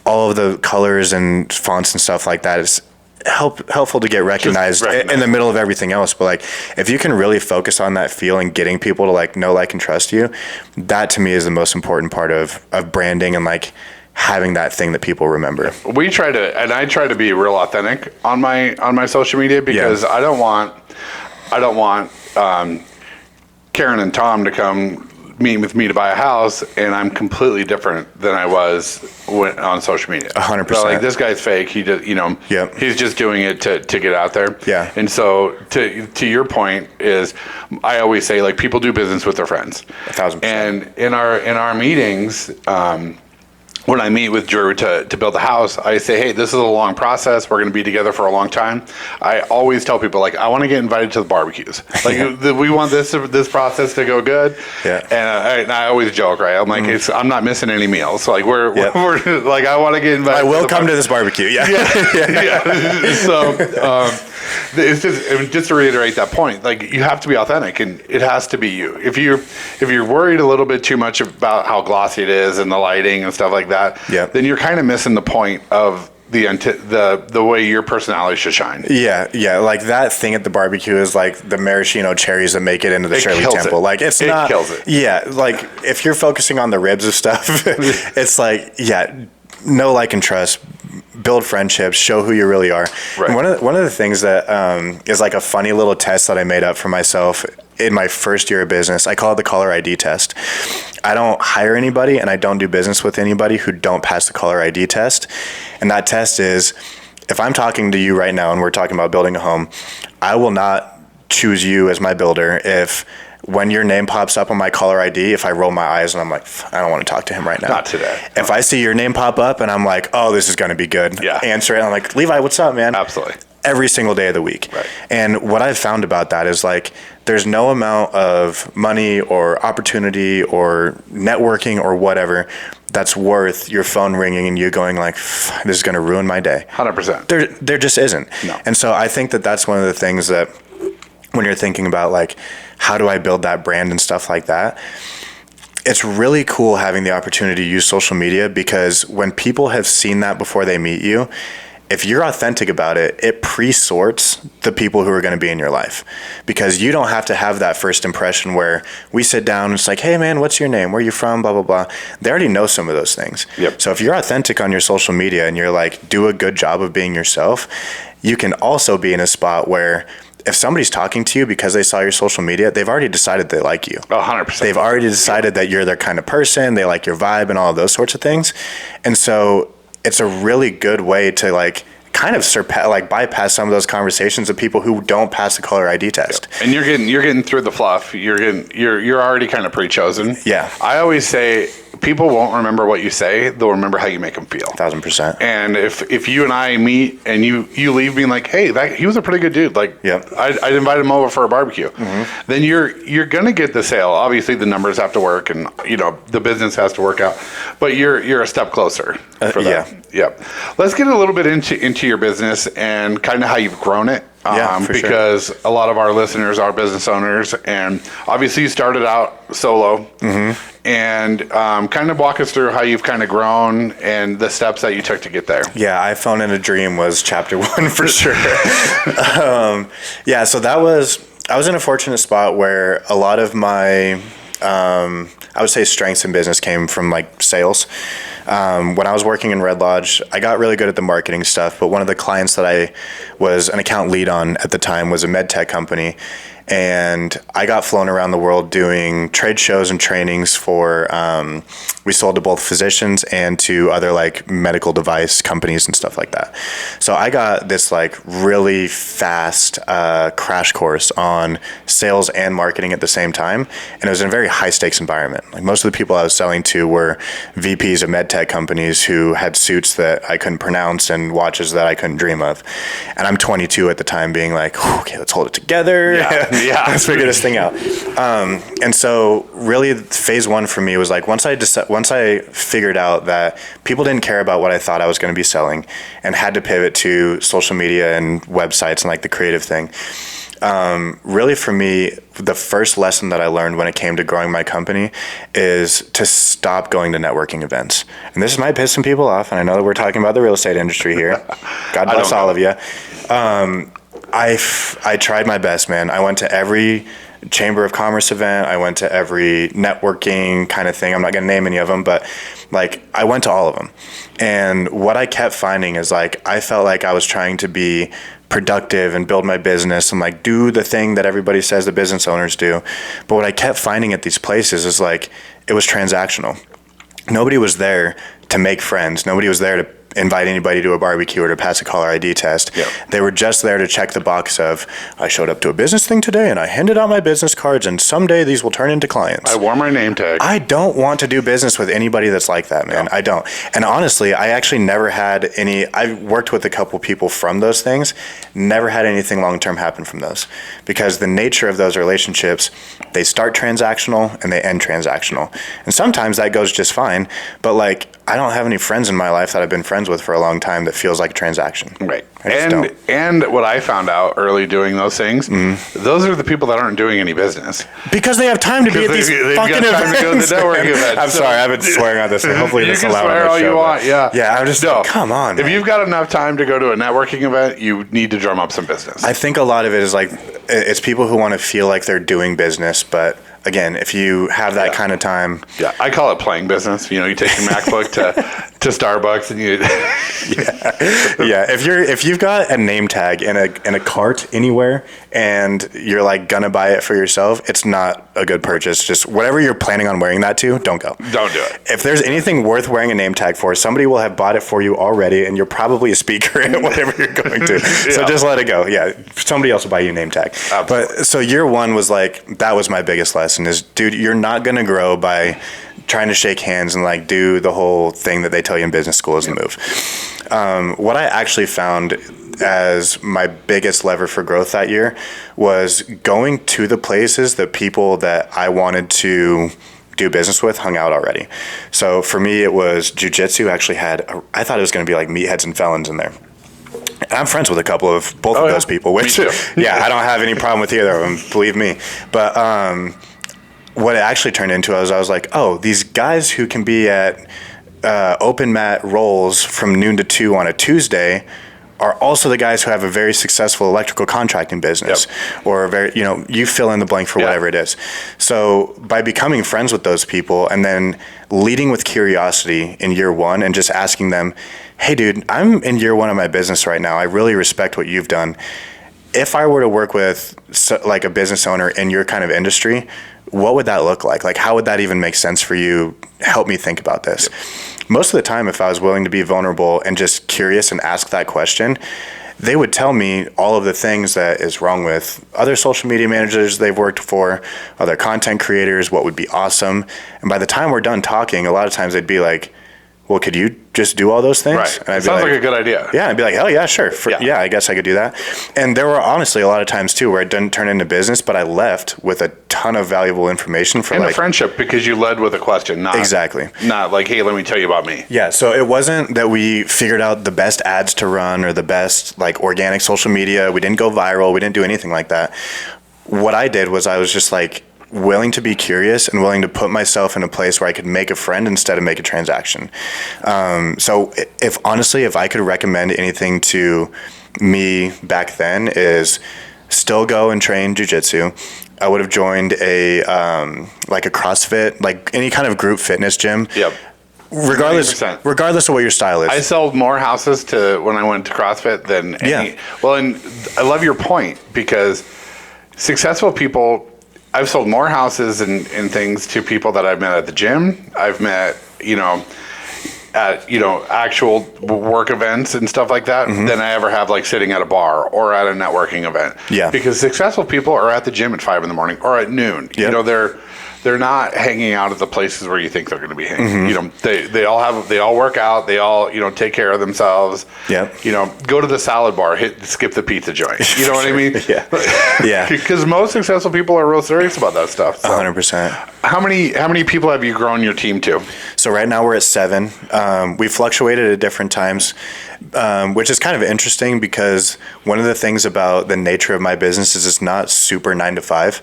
All of the colors and fonts and stuff like that is helpful to get recognized in the middle of everything else. But like if you can really focus on that feel and getting people to like know, like, and trust you, that to me is the most important part of branding and like having that thing that people remember. I try to be real authentic on my social media because I don't want Karen and Tom to come meet with me to buy a house and I'm completely different than I was on social media. 100%. So like this guy's fake. He just, he's just doing it to get out there. Yeah. And so to your point is, I always say like people do business with their friends. 1,000%. And in our meetings, when I meet with Drew to build the house, I say, hey, this is a long process. We're going to be together for a long time. I always tell people, like, I want to get invited to the barbecues. Like, we want this process to go good. Yeah. And I always joke, right? I'm like, I'm not missing any meals. So, like, we're like, I want to get invited. I will come to this barbecue. Yeah. Yeah. So, it's just to reiterate that point, like you have to be authentic and it has to be you. If you're worried a little bit too much about how glossy it is and the lighting and stuff like that, then you're kind of missing the point of the way your personality should shine. Yeah. Like that thing at the barbecue is like the maraschino cherries that make it into the Shirley Temple. Like it kills it. Yeah. Like if you're focusing on the ribs of stuff, it's like, know, like, and trust, build friendships, show who you really are. Right. And one of the things that is like a funny little test that I made up for myself in my first year of business, I call it the caller ID test. I don't hire anybody and I don't do business with anybody who don't pass the caller ID test. And that test is, if I'm talking to you right now and we're talking about building a home, I will not choose you as my builder if when your name pops up on my caller ID, if I roll my eyes and I'm like, I don't want to talk to him right now. Not today. If I see your name pop up and I'm like, oh, this is going to be good. Answer it. I'm like, Levi, what's up, man? Absolutely. Every single day of the week. Right. And what I've found about that is like, there's no amount of money or opportunity or networking or whatever that's worth your phone ringing and you going like, this is going to ruin my day. 100%. There just isn't. No. And so I think that that's one of the things that when you're thinking about like, how do I build that brand and stuff like that? It's really cool having the opportunity to use social media because when people have seen that before they meet you, if you're authentic about it, it pre-sorts the people who are going to be in your life because you don't have to have that first impression where we sit down and it's like, hey man, what's your name? Where are you from? Blah, blah, blah. They already know some of those things. Yep. So if you're authentic on your social media and you're like, do a good job of being yourself, you can also be in a spot where if somebody's talking to you because they saw your social media, they've already decided they like you. 100%. They've already decided that you're their kind of person. They like your vibe and all of those sorts of things. And so it's a really good way to like kind of bypass some of those conversations of people who don't pass the caller ID test. Yep. And you're getting through the fluff. You're already kind of pre-chosen. Yeah. I always say people won't remember what you say. They'll remember how you make them feel. 1,000%. And if you and I meet and you leave being like, hey, he was a pretty good dude. Like, I'd invite him over for a barbecue. Then you're going to get the sale. Obviously, the numbers have to work and, the business has to work out. But you're a step closer for that. Yeah. Let's get a little bit into your business and kind of how you've grown it. Because a lot of our listeners are business owners, and obviously you started out solo, and kind of walk us through how you've kind of grown and the steps that you took to get there. Yeah, iPhone in a Dream was chapter 1 for sure. So I was in a fortunate spot where a lot of my I would say strengths in business came from like sales. When I was working in Red Lodge, I got really good at the marketing stuff, but one of the clients that I was an account lead on at the time was a med tech company. And I got flown around the world doing trade shows and trainings for, we sold to both physicians and to other like medical device companies and stuff like that. So I got this like really fast crash course on sales and marketing at the same time. And it was in a very high stakes environment. Like most of the people I was selling to were VPs of med tech companies who had suits that I couldn't pronounce and watches that I couldn't dream of. And I'm 22 at the time being like, okay, let's hold it together. Let's figure this thing out. And so really phase 1 for me was like, once I figured out that people didn't care about what I thought I was going to be selling and had to pivot to social media and websites and like the creative thing. Really for me, the first lesson that I learned when it came to growing my company is to stop going to networking events. And this might piss some people off. And I know that we're talking about the real estate industry here. God bless all of you. I tried my best, man. I went to every Chamber of Commerce event. I went to every networking kind of thing. I'm not going to name any of them, but like I went to all of them. And what I kept finding is like, I felt like I was trying to be productive and build my business and like do the thing that everybody says the business owners do. But what I kept finding at these places is like, it was transactional. Nobody was there to make friends. Nobody was there to invite anybody to a barbecue or to pass a caller ID test. They were just there to check the box of, I showed up to a business thing today and I handed out my business cards and someday these will turn into clients. I wore my name tag. I don't want to do business with anybody that's like that, man. I don't. And honestly, I actually never had any, I worked with a couple people from those things, never had anything long-term happen from those because the nature of those relationships, they start transactional and they end transactional. And sometimes that goes just fine, but like, I don't have any friends in my life that I've been friends with for a long time that feels like a transaction. Right. And what I found out early doing those things, those are the people that aren't doing any business. Because they have time to be at these fucking events. To go to the networking events. I'm sorry, I've been swearing on this, and hopefully this will allow me to swear all you want, Yeah, I'm just, come on, man. If you've got enough time to go to a networking event, you need to drum up some business. I think a lot of it is like, it's people who want to feel like they're doing business, but again, if you have that kind of time. Yeah, I call it playing business. You take your MacBook to Starbucks and you. If you've got a name tag in a cart anywhere and you're like gonna buy it for yourself, it's not a good purchase. Just whatever you're planning on wearing that to, don't go. Don't do it. If there's anything worth wearing a name tag for, somebody will have bought it for you already, and you're probably a speaker at whatever you're going to. So just let it go. Yeah, somebody else will buy you a name tag. Absolutely. But so year 1 was like, that was my biggest lesson is, dude, you're not gonna grow by trying to shake hands and like do the whole thing that they tell you in business school is the move. What I actually found as my biggest lever for growth that year was going to the places that people that I wanted to do business with hung out already. So for me, it was jiu-jitsu. Actually I thought it was going to be like meatheads and felons in there. And I'm friends with a couple of both of those people, which I don't have any problem with either of them, believe me. But what it actually turned into was I was like, oh, these guys who can be at open mat rolls from noon to 2 on a Tuesday are also the guys who have a very successful electrical contracting business or a very, you fill in the blank for whatever it is. So by becoming friends with those people and then leading with curiosity in year 1 and just asking them, hey, dude, I'm in year 1 of my business right now. I really respect what you've done. If I were to work with like a business owner in your kind of industry, what would that look like? Like, how would that even make sense for you? Help me think about this. Most of the time, if I was willing to be vulnerable and just curious and ask that question, they would tell me all of the things that is wrong with other social media managers they've worked for, other content creators, what would be awesome. And by the time we're done talking, a lot of times they'd be like, well, could you just do all those things? Right. And I'd Sounds like a good idea. Yeah, I'd be like, hell yeah, sure. Yeah, I guess I could do that. And there were honestly a lot of times too where it didn't turn into business, but I left with a ton of valuable information for and a friendship, because you led with a question, not like, hey, let me tell you about me. Yeah, so it wasn't that we figured out the best ads to run or the best like organic social media. We didn't go viral. We didn't do anything like that. What I did was I was just like willing to be curious and willing to put myself in a place where I could make a friend instead of make a transaction. So if I could recommend anything to me back then, is still go and train jiu-jitsu. I would have joined a like a CrossFit, like any kind of group fitness gym. Yep. Regardless of what your style is. I sold more houses to when I went to CrossFit than any. Yeah. Well, and I love your point, because successful people, I've sold more houses and things to people that I've met at the gym. I've met, at, actual work events and stuff like that than I ever have like sitting at a bar or at a networking event. Yeah. Because successful people are at the gym at 5 a.m. or at noon. Yep. They're not hanging out at the places where you think they're going to be hanging. They all work out. They all, take care of themselves. Yep. Go to the salad bar, skip the pizza joint. You know what I mean? Yeah. Yeah. Because most successful people are real serious about that stuff. So. 100%. How many people have you grown your team to? So right now we're at 7. We fluctuated at different times, which is kind of interesting because one of the things about the nature of my business is it's not super 9 to 5.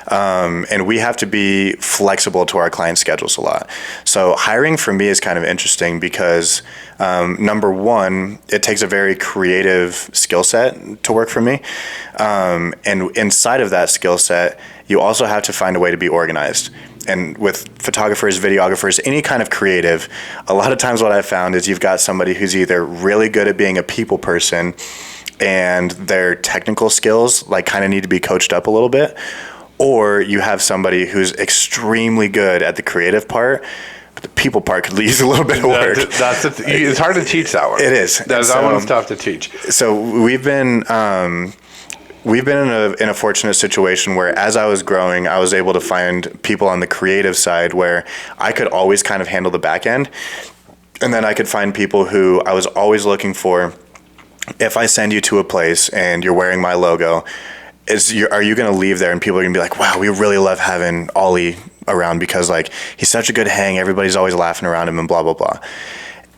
And we have to be flexible to our client schedules a lot. So hiring for me is kind of interesting because number one, it takes a very creative skill set to work for me. And inside of that skill set, you also have to find a way to be organized. And with photographers, videographers, any kind of creative, a lot of times what I've found is you've got somebody who's either really good at being a people person and their technical skills like kind of need to be coached up a little bit, or you have somebody who's extremely good at the creative part, but the people part could use a little bit of work. It's hard to teach that one. It is. That one's tough to teach. So we've been in a fortunate situation where as I was growing, I was able to find people on the creative side where I could always kind of handle the back end. And then I could find people who I was always looking for. If I send you to a place and you're wearing my logo, are you going to leave there and people are going to be like, wow, we really love having Ollie around because like he's such a good hang. Everybody's always laughing around him and blah, blah, blah.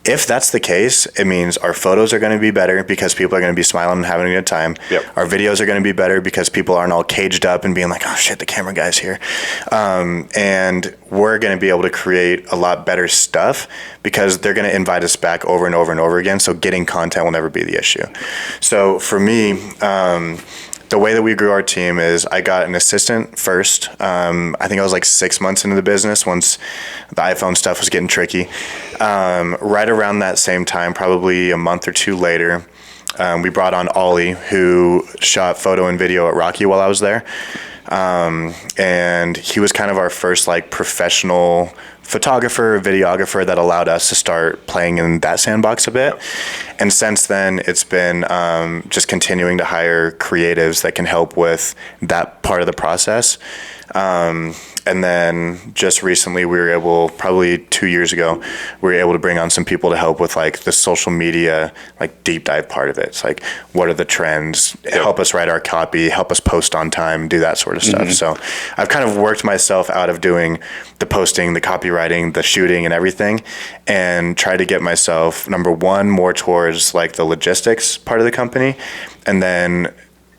If that's the case, it means our photos are going to be better because people are going to be smiling and having a good time. Yep. Our videos are going to be better because people aren't all caged up and being like, oh shit, the camera guy's here. And we're going to be able to create a lot better stuff because they're going to invite us back over and over and over again. So getting content will never be the issue. So for me, the way that we grew our team is I got an assistant first. I think I was like 6 months into the business once the iPhone stuff was getting tricky. Right around that same time, probably a month or two later, we brought on Ollie, who shot photo and video at Rocky while I was there. And he was kind of our first like professional photographer, videographer that allowed us to start playing in that sandbox a bit. And since then, it's been just continuing to hire creatives that can help with that part of the process. And then just recently we were able, probably 2 years ago, we were able to bring on some people to help with like the social media, like deep dive part of it. It's like, what are the trends? Yep. Help us write our copy, help us post on time, do that sort of stuff. So I've kind of worked myself out of doing the posting, the copywriting, the shooting and everything, and try to get myself, number one, more towards like the logistics part of the company, and then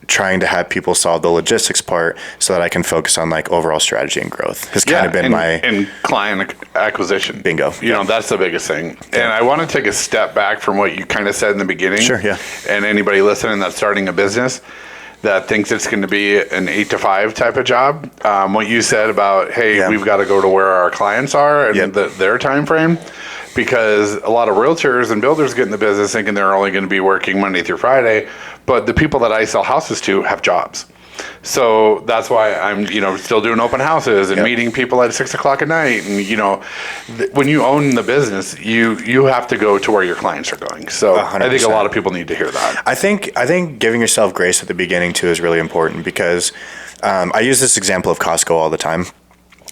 trying to have people solve the logistics part so that I can focus on like overall strategy and growth has kind of been and client acquisition. Bingo. You know, that's the biggest thing. Yeah. And I want to take a step back from what you kind of said in the beginning. Sure, yeah. And anybody listening that's starting a business that thinks it's going to be an 8 to 5 type of job. What you said about, hey, we've got to go to where our clients are and their time frame. Because a lot of realtors and builders get in the business thinking they're only going to be working Monday through Friday, but the people that I sell houses to have jobs. So that's why I'm, still doing open houses and meeting people at 6 o'clock at night. And, when you own the business, you have to go to where your clients are going. So 100%. I think a lot of people need to hear that. I think giving yourself grace at the beginning too is really important, because I use this example of Costco all the time.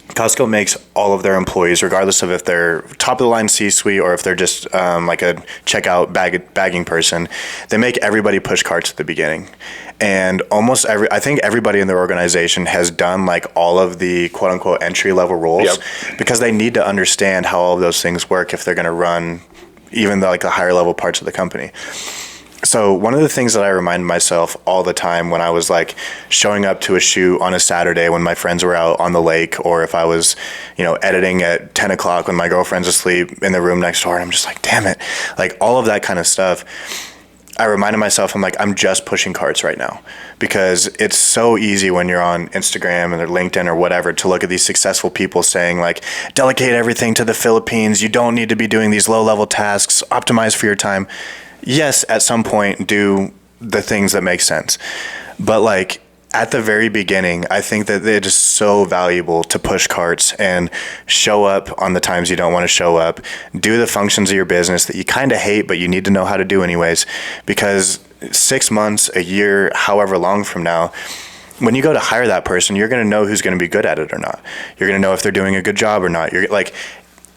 Costco makes all of their employees, regardless of if they're top of the line C-suite or if they're just like a checkout bagging person, they make everybody push carts at the beginning. And I think everybody in their organization has done like all of the quote unquote entry level roles, because they need to understand how all of those things work if they're going to run even the higher level parts of the company. So one of the things that I remind myself all the time when I was like showing up to a shoot on a Saturday when my friends were out on the lake, or if I was, editing at 10 o'clock when my girlfriend's asleep in the room next door, and I'm just like, damn it, like all of that kind of stuff. I reminded myself, I'm just pushing carts right now, because it's so easy when you're on Instagram or LinkedIn or whatever to look at these successful people saying like, delegate everything to the Philippines. You don't need to be doing these low level tasks, optimize for your time. Yes, at some point do the things that make sense. But like at the very beginning, I think that it is so valuable to push carts and show up on the times you don't want to show up, do the functions of your business that you kind of hate, but you need to know how to do anyways, because 6 months, a year, however long from now, when you go to hire that person, you're going to know who's going to be good at it or not. You're going to know if they're doing a good job or not.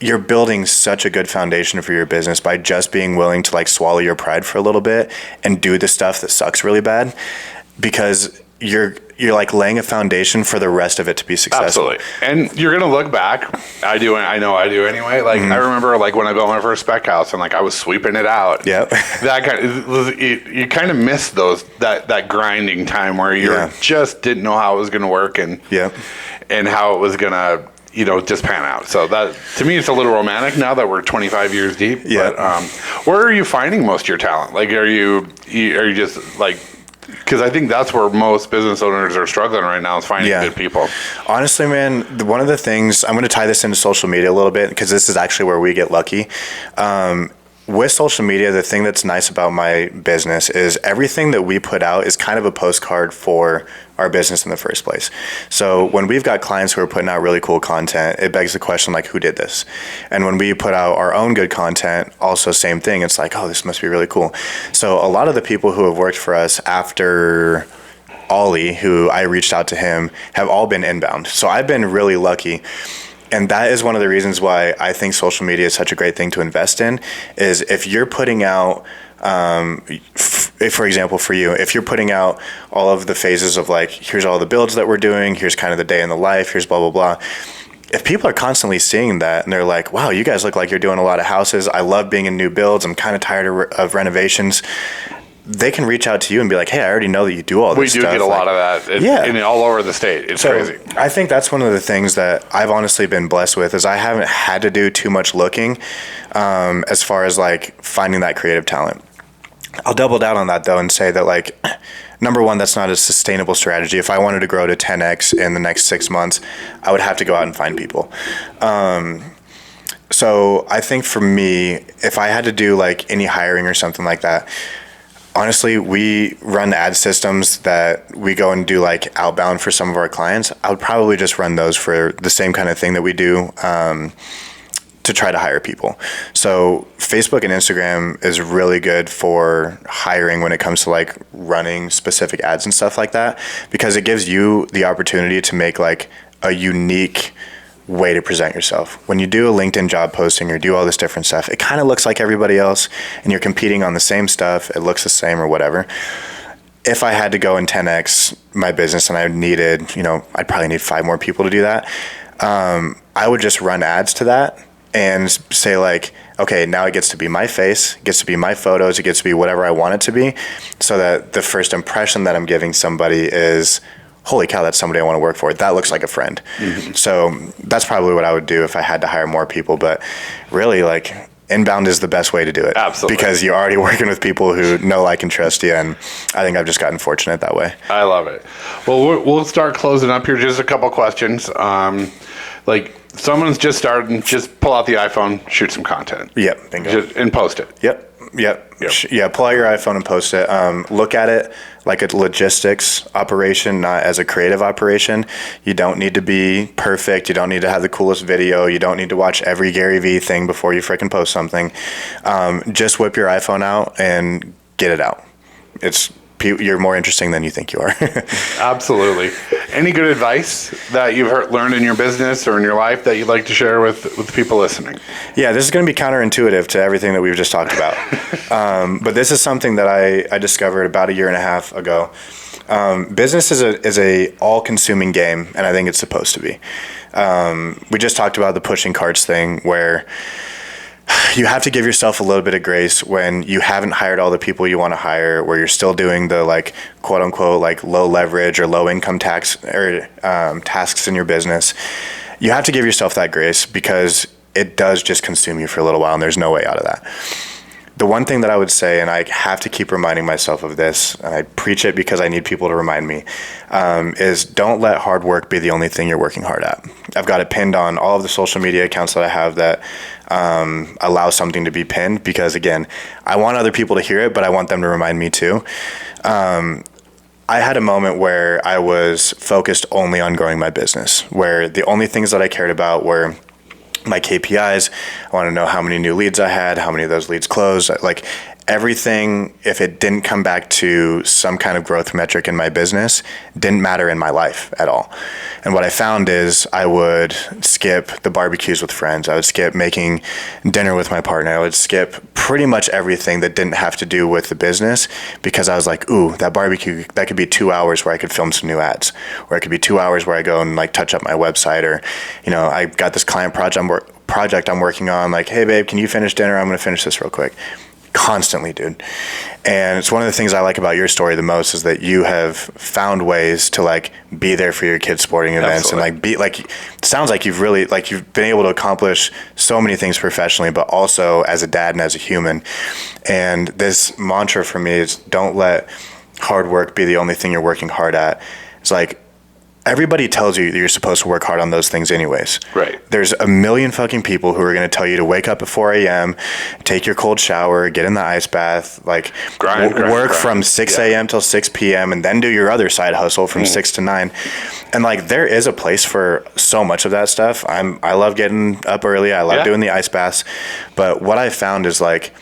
You're building such a good foundation for your business by just being willing to like swallow your pride for a little bit and do the stuff that sucks really bad, because you're like laying a foundation for the rest of it to be successful. Absolutely. And you're going to look back. I know I do anyway. Like I remember like when I built my first spec house and like I was sweeping it out. Yep. You kind of miss that grinding time where you just didn't know how it was going to work and how it was going to just pan out. So that, to me, it's a little romantic now that we're 25 years deep. Yeah. But where are you finding most of your talent? Like, are you just like, because I think that's where most business owners are struggling right now, is finding good people. Honestly, man, one of the things, I'm going to tie this into social media a little bit, because this is actually where we get lucky. With social media, the thing that's nice about my business is everything that we put out is kind of a postcard for our business in the first place. So when we've got clients who are putting out really cool content, it begs the question, like, who did this? And when we put out our own good content, also same thing. It's like, oh, this must be really cool. So a lot of the people who have worked for us after Ollie, who I reached out to him, have all been inbound. So I've been really lucky. And that is one of the reasons why I think social media is such a great thing to invest in, is if you're putting out, for example, for you, if you're putting out all of the phases of like, here's all the builds that we're doing, here's kind of the day in the life, here's blah, blah, blah. If people are constantly seeing that and they're like, wow, you guys look like you're doing a lot of houses. I love being in new builds. I'm kind of tired of renovations. They can reach out to you and be like, hey, I already know that you do all this stuff. We do get a lot of that in all over the state. It's crazy. I think that's one of the things that I've honestly been blessed with, is I haven't had to do too much looking as far as like finding that creative talent. I'll double down on that though and say that like, number one, that's not a sustainable strategy. If I wanted to grow to 10x in the next 6 months, I would have to go out and find people. So I think for me, if I had to do like any hiring or something like that, honestly, we run ad systems that we go and do like outbound for some of our clients. I would probably just run those for the same kind of thing that we do to try to hire people. So Facebook and Instagram is really good for hiring when it comes to like running specific ads and stuff like that, because it gives you the opportunity to make like a unique way to present yourself. When you do a LinkedIn job posting or do all this different stuff, it kind of looks like everybody else and you're competing on the same stuff. It looks the same or whatever. If I had to go and 10x my business and I needed, I'd probably need 5 more people to do that. I would just run ads to that and say like, okay, now it gets to be my face, it gets to be my photos, it gets to be whatever I want it to be, so that the first impression that I'm giving somebody is, holy cow, that's somebody I want to work for. That looks like a friend. Mm-hmm. So that's probably what I would do if I had to hire more people. But really, like, inbound is the best way to do it. Absolutely. Because you're already working with people who know, like, and trust you. And I think I've just gotten fortunate that way. I love it. Well, we'll start closing up here. Just a couple questions. Like, someone's just starting, just pull out the iPhone, shoot some content. Yep. Bingo. And post it. Yep. Yep. Yeah, pull out your iPhone and post it. Look at it like a logistics operation, not as a creative operation. You don't need to be perfect. You don't need to have the coolest video. You don't need to watch every Gary Vee thing before you freaking post something. Just whip your iPhone out and get it out. You're more interesting than you think you are. Absolutely. Any good advice that you've learned in your business or in your life that you'd like to share with the people listening? Yeah, this is going to be counterintuitive to everything that we've just talked about. But this is something that I discovered about a year and a half ago. Business is a all-consuming game, and I think it's supposed to be. We just talked about the pushing carts thing, where you have to give yourself a little bit of grace when you haven't hired all the people you want to hire, where you're still doing the like quote unquote like low leverage or low income tasks in your business. You have to give yourself that grace because it does just consume you for a little while and there's no way out of that. The one thing that I would say, and I have to keep reminding myself of this, and I preach it because I need people to remind me, is don't let hard work be the only thing you're working hard at. I've got it pinned on all of the social media accounts that I have that allow something to be pinned because, again, I want other people to hear it, but I want them to remind me too. I had a moment where I was focused only on growing my business, where the only things that I cared about were my KPIs. I want to know how many new leads I had, how many of those leads closed, like everything. If it didn't come back to some kind of growth metric in my business, didn't matter in my life at all. And what I found is I would skip the barbecues with friends. I would skip making dinner with my partner. I would skip pretty much everything that didn't have to do with the business because I was like, ooh, that barbecue, that could be 2 hours where I could film some new ads, or it could be 2 hours where I go and like touch up my website, or, you know, I got this client project I'm working on, like, hey babe, can you finish dinner? I'm going to finish this real quick. Constantly, dude. And it's one of the things I like about your story the most is that you have found ways to like be there for your kids' sporting events. Absolutely. And like be like, it sounds like you've really like you've been able to accomplish so many things professionally, but also as a dad and as a human. And this mantra for me is don't let hard work be the only thing you're working hard at. It's like, everybody tells you that you're supposed to work hard on those things anyways. Right. There's a million fucking people who are going to tell you to wake up at 4 a.m., take your cold shower, get in the ice bath, like work from 6 a.m. till 6 p.m. and then do your other side hustle from 6 to 9. And like there is a place for so much of that stuff. I love getting up early. I love doing the ice baths. But what I found is like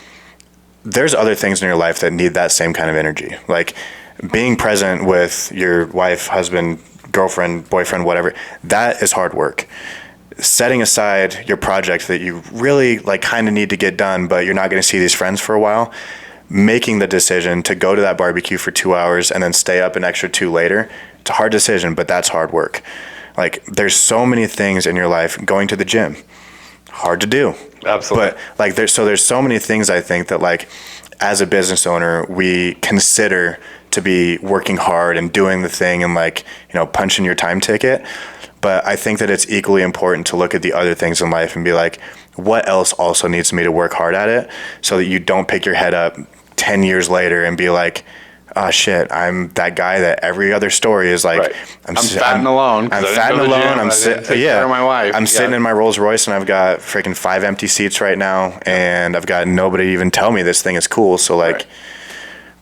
there's other things in your life that need that same kind of energy. Like being present with your wife, husband, girlfriend, boyfriend, whatever, that is hard work. Setting aside your project that you really like kind of need to get done, but you're not going to see these friends for a while, making the decision to go to that barbecue for 2 hours and then stay up an extra 2 later, it's a hard decision, but that's hard work. Like there's so many things in your life. Going to the gym, hard to do. Absolutely. But like there's so many things I think that like as a business owner, we consider to be working hard and doing the thing and like, you know, punching your time ticket. But I think that it's equally important to look at the other things in life and be like, what else also needs me to work hard at it so that you don't pick your head up 10 years later and be like, oh shit, I'm that guy that every other story is like, right. I'm fat and alone. I'm fat and alone. I'm sitting of my wife. I'm sitting in my Rolls Royce and I've got freaking 5 empty seats right now and I've got nobody even tell me this thing is cool. So like, right.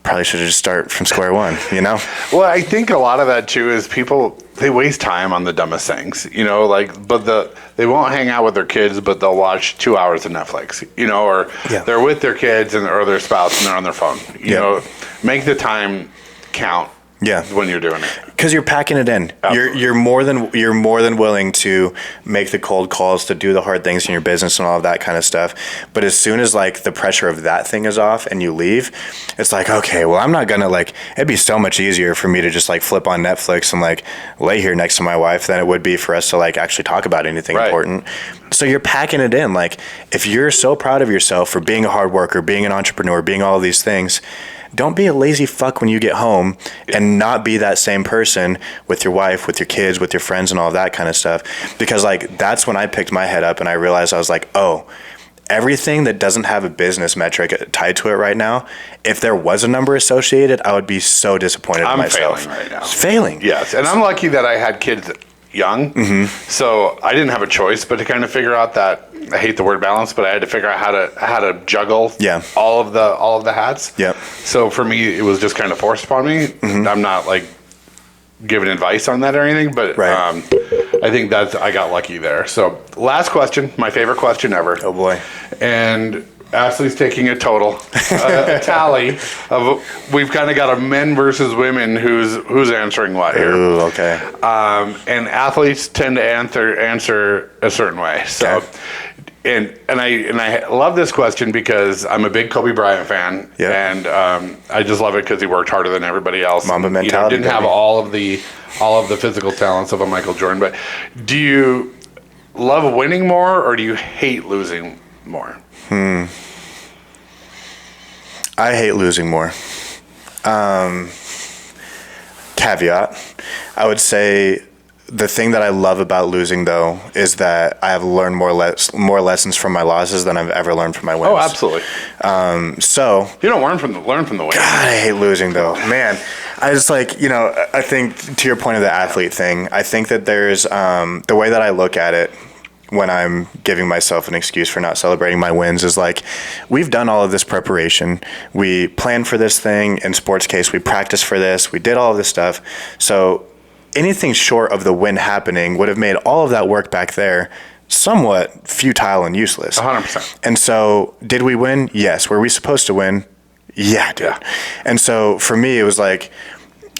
Probably should have just start from square one, you know? Well, I think a lot of that too is people, they waste time on the dumbest things, you know, like, but they won't hang out with their kids, but they'll watch 2 hours of Netflix, you know, or they're with their kids or their spouse and they're on their phone, you know, make the time count. When you're doing it, because you're packing it in. Absolutely. You're more than willing to make the cold calls, to do the hard things in your business and all of that kind of stuff. But as soon as like the pressure of that thing is off and you leave, it's like, okay, well, I'm not gonna like. It'd be so much easier for me to just like flip on Netflix and like lay here next to my wife than it would be for us to like actually talk about anything important. So you're packing it in. Like if you're so proud of yourself for being a hard worker, being an entrepreneur, being all of these things. Don't be a lazy fuck when you get home and not be that same person with your wife, with your kids, with your friends and all of that kind of stuff. Because like that's when I picked my head up and I realized I was like, oh, everything that doesn't have a business metric tied to it right now, if there was a number associated, I would be so disappointed in myself. I'm failing right now. Failing. Yes. And I'm lucky that I had kids young. So I didn't have a choice but to kind of figure out that, I hate the word balance, but I had to figure out how to juggle all of the hats. Yep. So for me, it was just kind of forced upon me. I'm not like giving advice on that or anything, but I think I got lucky there. So last question, my favorite question ever. Oh boy. And Ashley's taking a total, a tally of, we've kind of got a men versus women who's answering what here. Ooh, okay. And athletes tend to answer a certain way. So, and I love this question because I'm a big Kobe Bryant fan, and I just love it because he worked harder than everybody else. Mamba mentality. Didn't have all of the physical talents of a Michael Jordan. But do you love winning more or do you hate losing more? I hate losing more. Caveat, I would say the thing that I love about losing, though, is that I have learned more lessons from my losses than I've ever learned from my wins. Oh, absolutely. So you don't learn from the wins. God, I hate losing, though. Man, I just I think to your point of the athlete thing, I think that there's the way that I look at it when I'm giving myself an excuse for not celebrating my wins is like, we've done all of this preparation. We planned for this thing. In sports case, we practiced for this. We did all of this stuff. So anything short of the win happening would have made all of that work back there somewhat futile and useless. 100%. And so did we win? Yes. Were we supposed to win? Yeah, dude. Yeah. And so for me, it was like,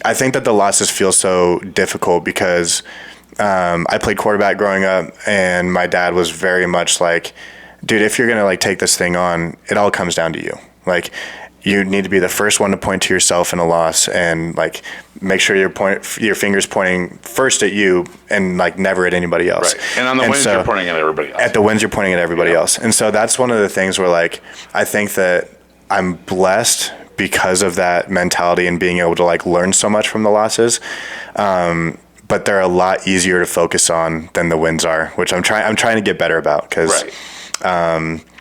I think that the losses feel so difficult because I played quarterback growing up, and my dad was very much like, dude, if you're going to take this thing on, it all comes down to you. Like, you need to be the first one to point to yourself in a loss and make sure your finger's pointing first at you and never at anybody else. Right. And on the wins, you're pointing at everybody else. At the wins, you're pointing at everybody else. And so that's one of the things where I think that I'm blessed because of that mentality and being able to learn so much from the losses. But they're a lot easier to focus on than the wins are, which I'm trying to get better about because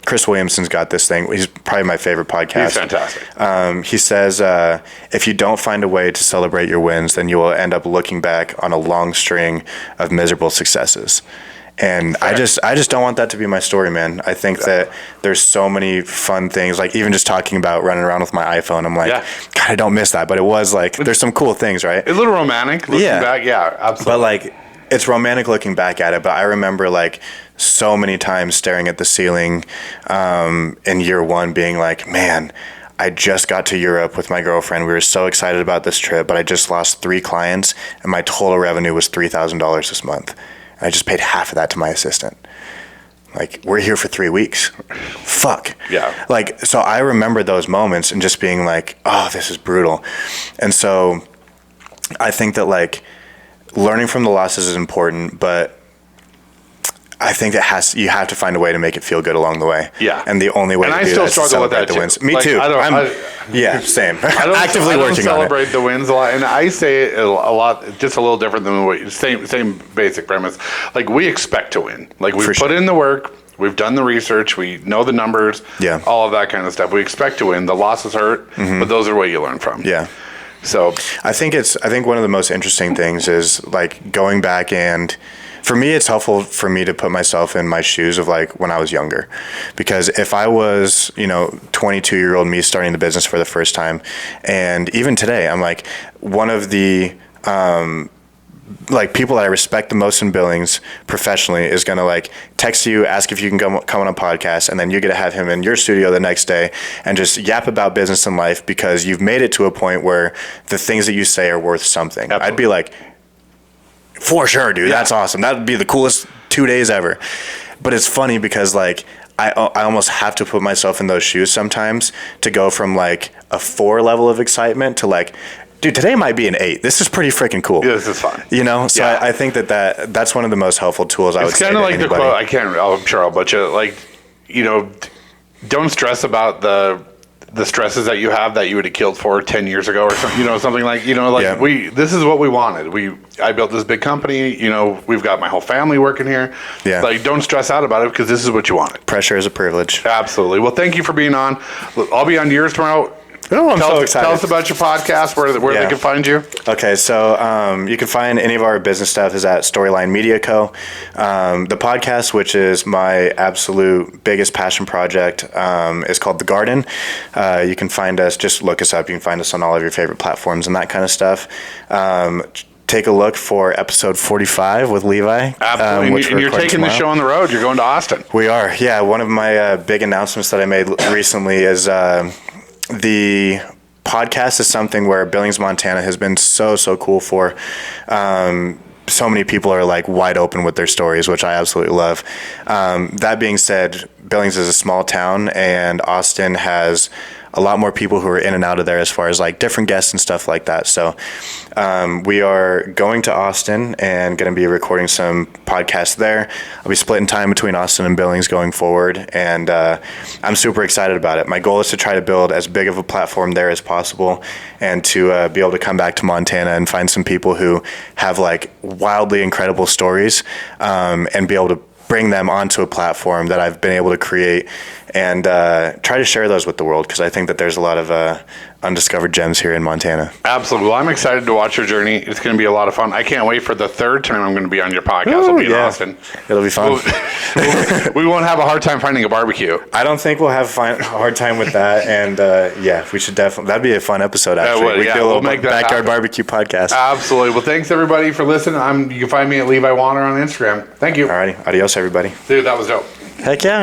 Chris Williamson's got this thing. He's probably my favorite podcast. He's fantastic. He says, if you don't find a way to celebrate your wins, then you will end up looking back on a long string of miserable successes. And I just don't want that to be my story, man. I think that there's so many fun things, even just talking about running around with my iPhone. I'm God, I don't miss that. But it was there's some cool things, right? It's a little romantic looking back. Yeah, absolutely. But it's romantic looking back at it. But I remember so many times staring at the ceiling in year one being man, I just got to Europe with my girlfriend. We were so excited about this trip, but I just lost 3 clients and my total revenue was $3,000 this month. I just paid half of that to my assistant. We're here for 3 weeks. Fuck. Yeah. So I remember those moments and just being oh, this is brutal. And so I think that learning from the losses is important, but I think you have to find a way to make it feel good along the way. Yeah. And the only way to do that is to celebrate the wins. Me too. Same. I don't actively working celebrate on it. the wins a lot, and I say it a lot, just a little different than same basic premise. We expect to win. We put in the work, we've done the research, we know the numbers, all of that kind of stuff. We expect to win. The losses hurt, but those are what you learn from. Yeah. So I think one of the most interesting things is going back, and for me, it's helpful for me to put myself in my shoes of when I was younger, because if I was, 22-year-old me starting the business for the first time, and even today, I'm one of the people that I respect the most in Billings professionally is going to text you, ask if you can come on a podcast, and then you get to have him in your studio the next day and just yap about business and life because you've made it to a point where the things that you say are worth something. Absolutely. I'd be for sure, dude. Yeah. That's awesome. That would be the coolest 2 days ever. But it's funny because I almost have to put myself in those shoes sometimes to go from a 4 level of excitement to dude, today might be an 8. This is pretty freaking cool. Yeah, this is fun. So I think that's one of the most helpful tools I would say. It's kind of the quote. I'm sure I'll butcher it. Don't stress about the stresses that you have that you would have killed for 10 years ago or something, this is what we wanted. I built this big company, we've got my whole family working here. Yeah. Don't stress out about it because this is what you wanted. Pressure is a privilege. Absolutely. Well, thank you for being on. I'll be on yours tomorrow. Oh, I'm so excited. Tell us about your podcast, where they can find you. Okay, so you can find any of our business stuff is at Storyline Media Co. The podcast, which is my absolute biggest passion project, is called The Garden. You can find us, just look us up. You can find us on all of your favorite platforms and that kind of stuff. Take a look for episode 45 with Levi. Absolutely. And you're taking the show on the road. You're going to Austin. We are. Yeah. One of my big announcements that I made recently is the podcast is something where Billings, Montana has been so cool for. So many people are like wide open with their stories, which I absolutely love. That being said, Billings is a small town, and Austin has a lot more people who are in and out of there as far as like different guests and stuff like that. So we are going to Austin and going to be recording some podcasts there. I'll be splitting time between Austin and Billings going forward, and I'm super excited about it. My goal is to try to build as big of a platform there as possible, and to be able to come back to Montana and find some people who have like wildly incredible stories, and be able to bring them onto a platform that I've been able to create, and try to share those with the world, because I think that there's a lot of undiscovered gems here in Montana. Absolutely. Well, I'm excited to watch your journey. It's going to be a lot of fun. I can't wait for the third time I'm going to be on your podcast. It'll be in Austin. It'll be fun. We won't have a hard time finding a barbecue. I don't think we'll have a hard time with that. And we should definitely, that'd be a fun episode, actually. We could do a little backyard barbecue podcast. Absolutely. Well, thanks everybody for listening. You can find me at Levi Wanner on Instagram. Thank you. Alrighty. Adios, everybody. Dude, that was dope. Heck yeah.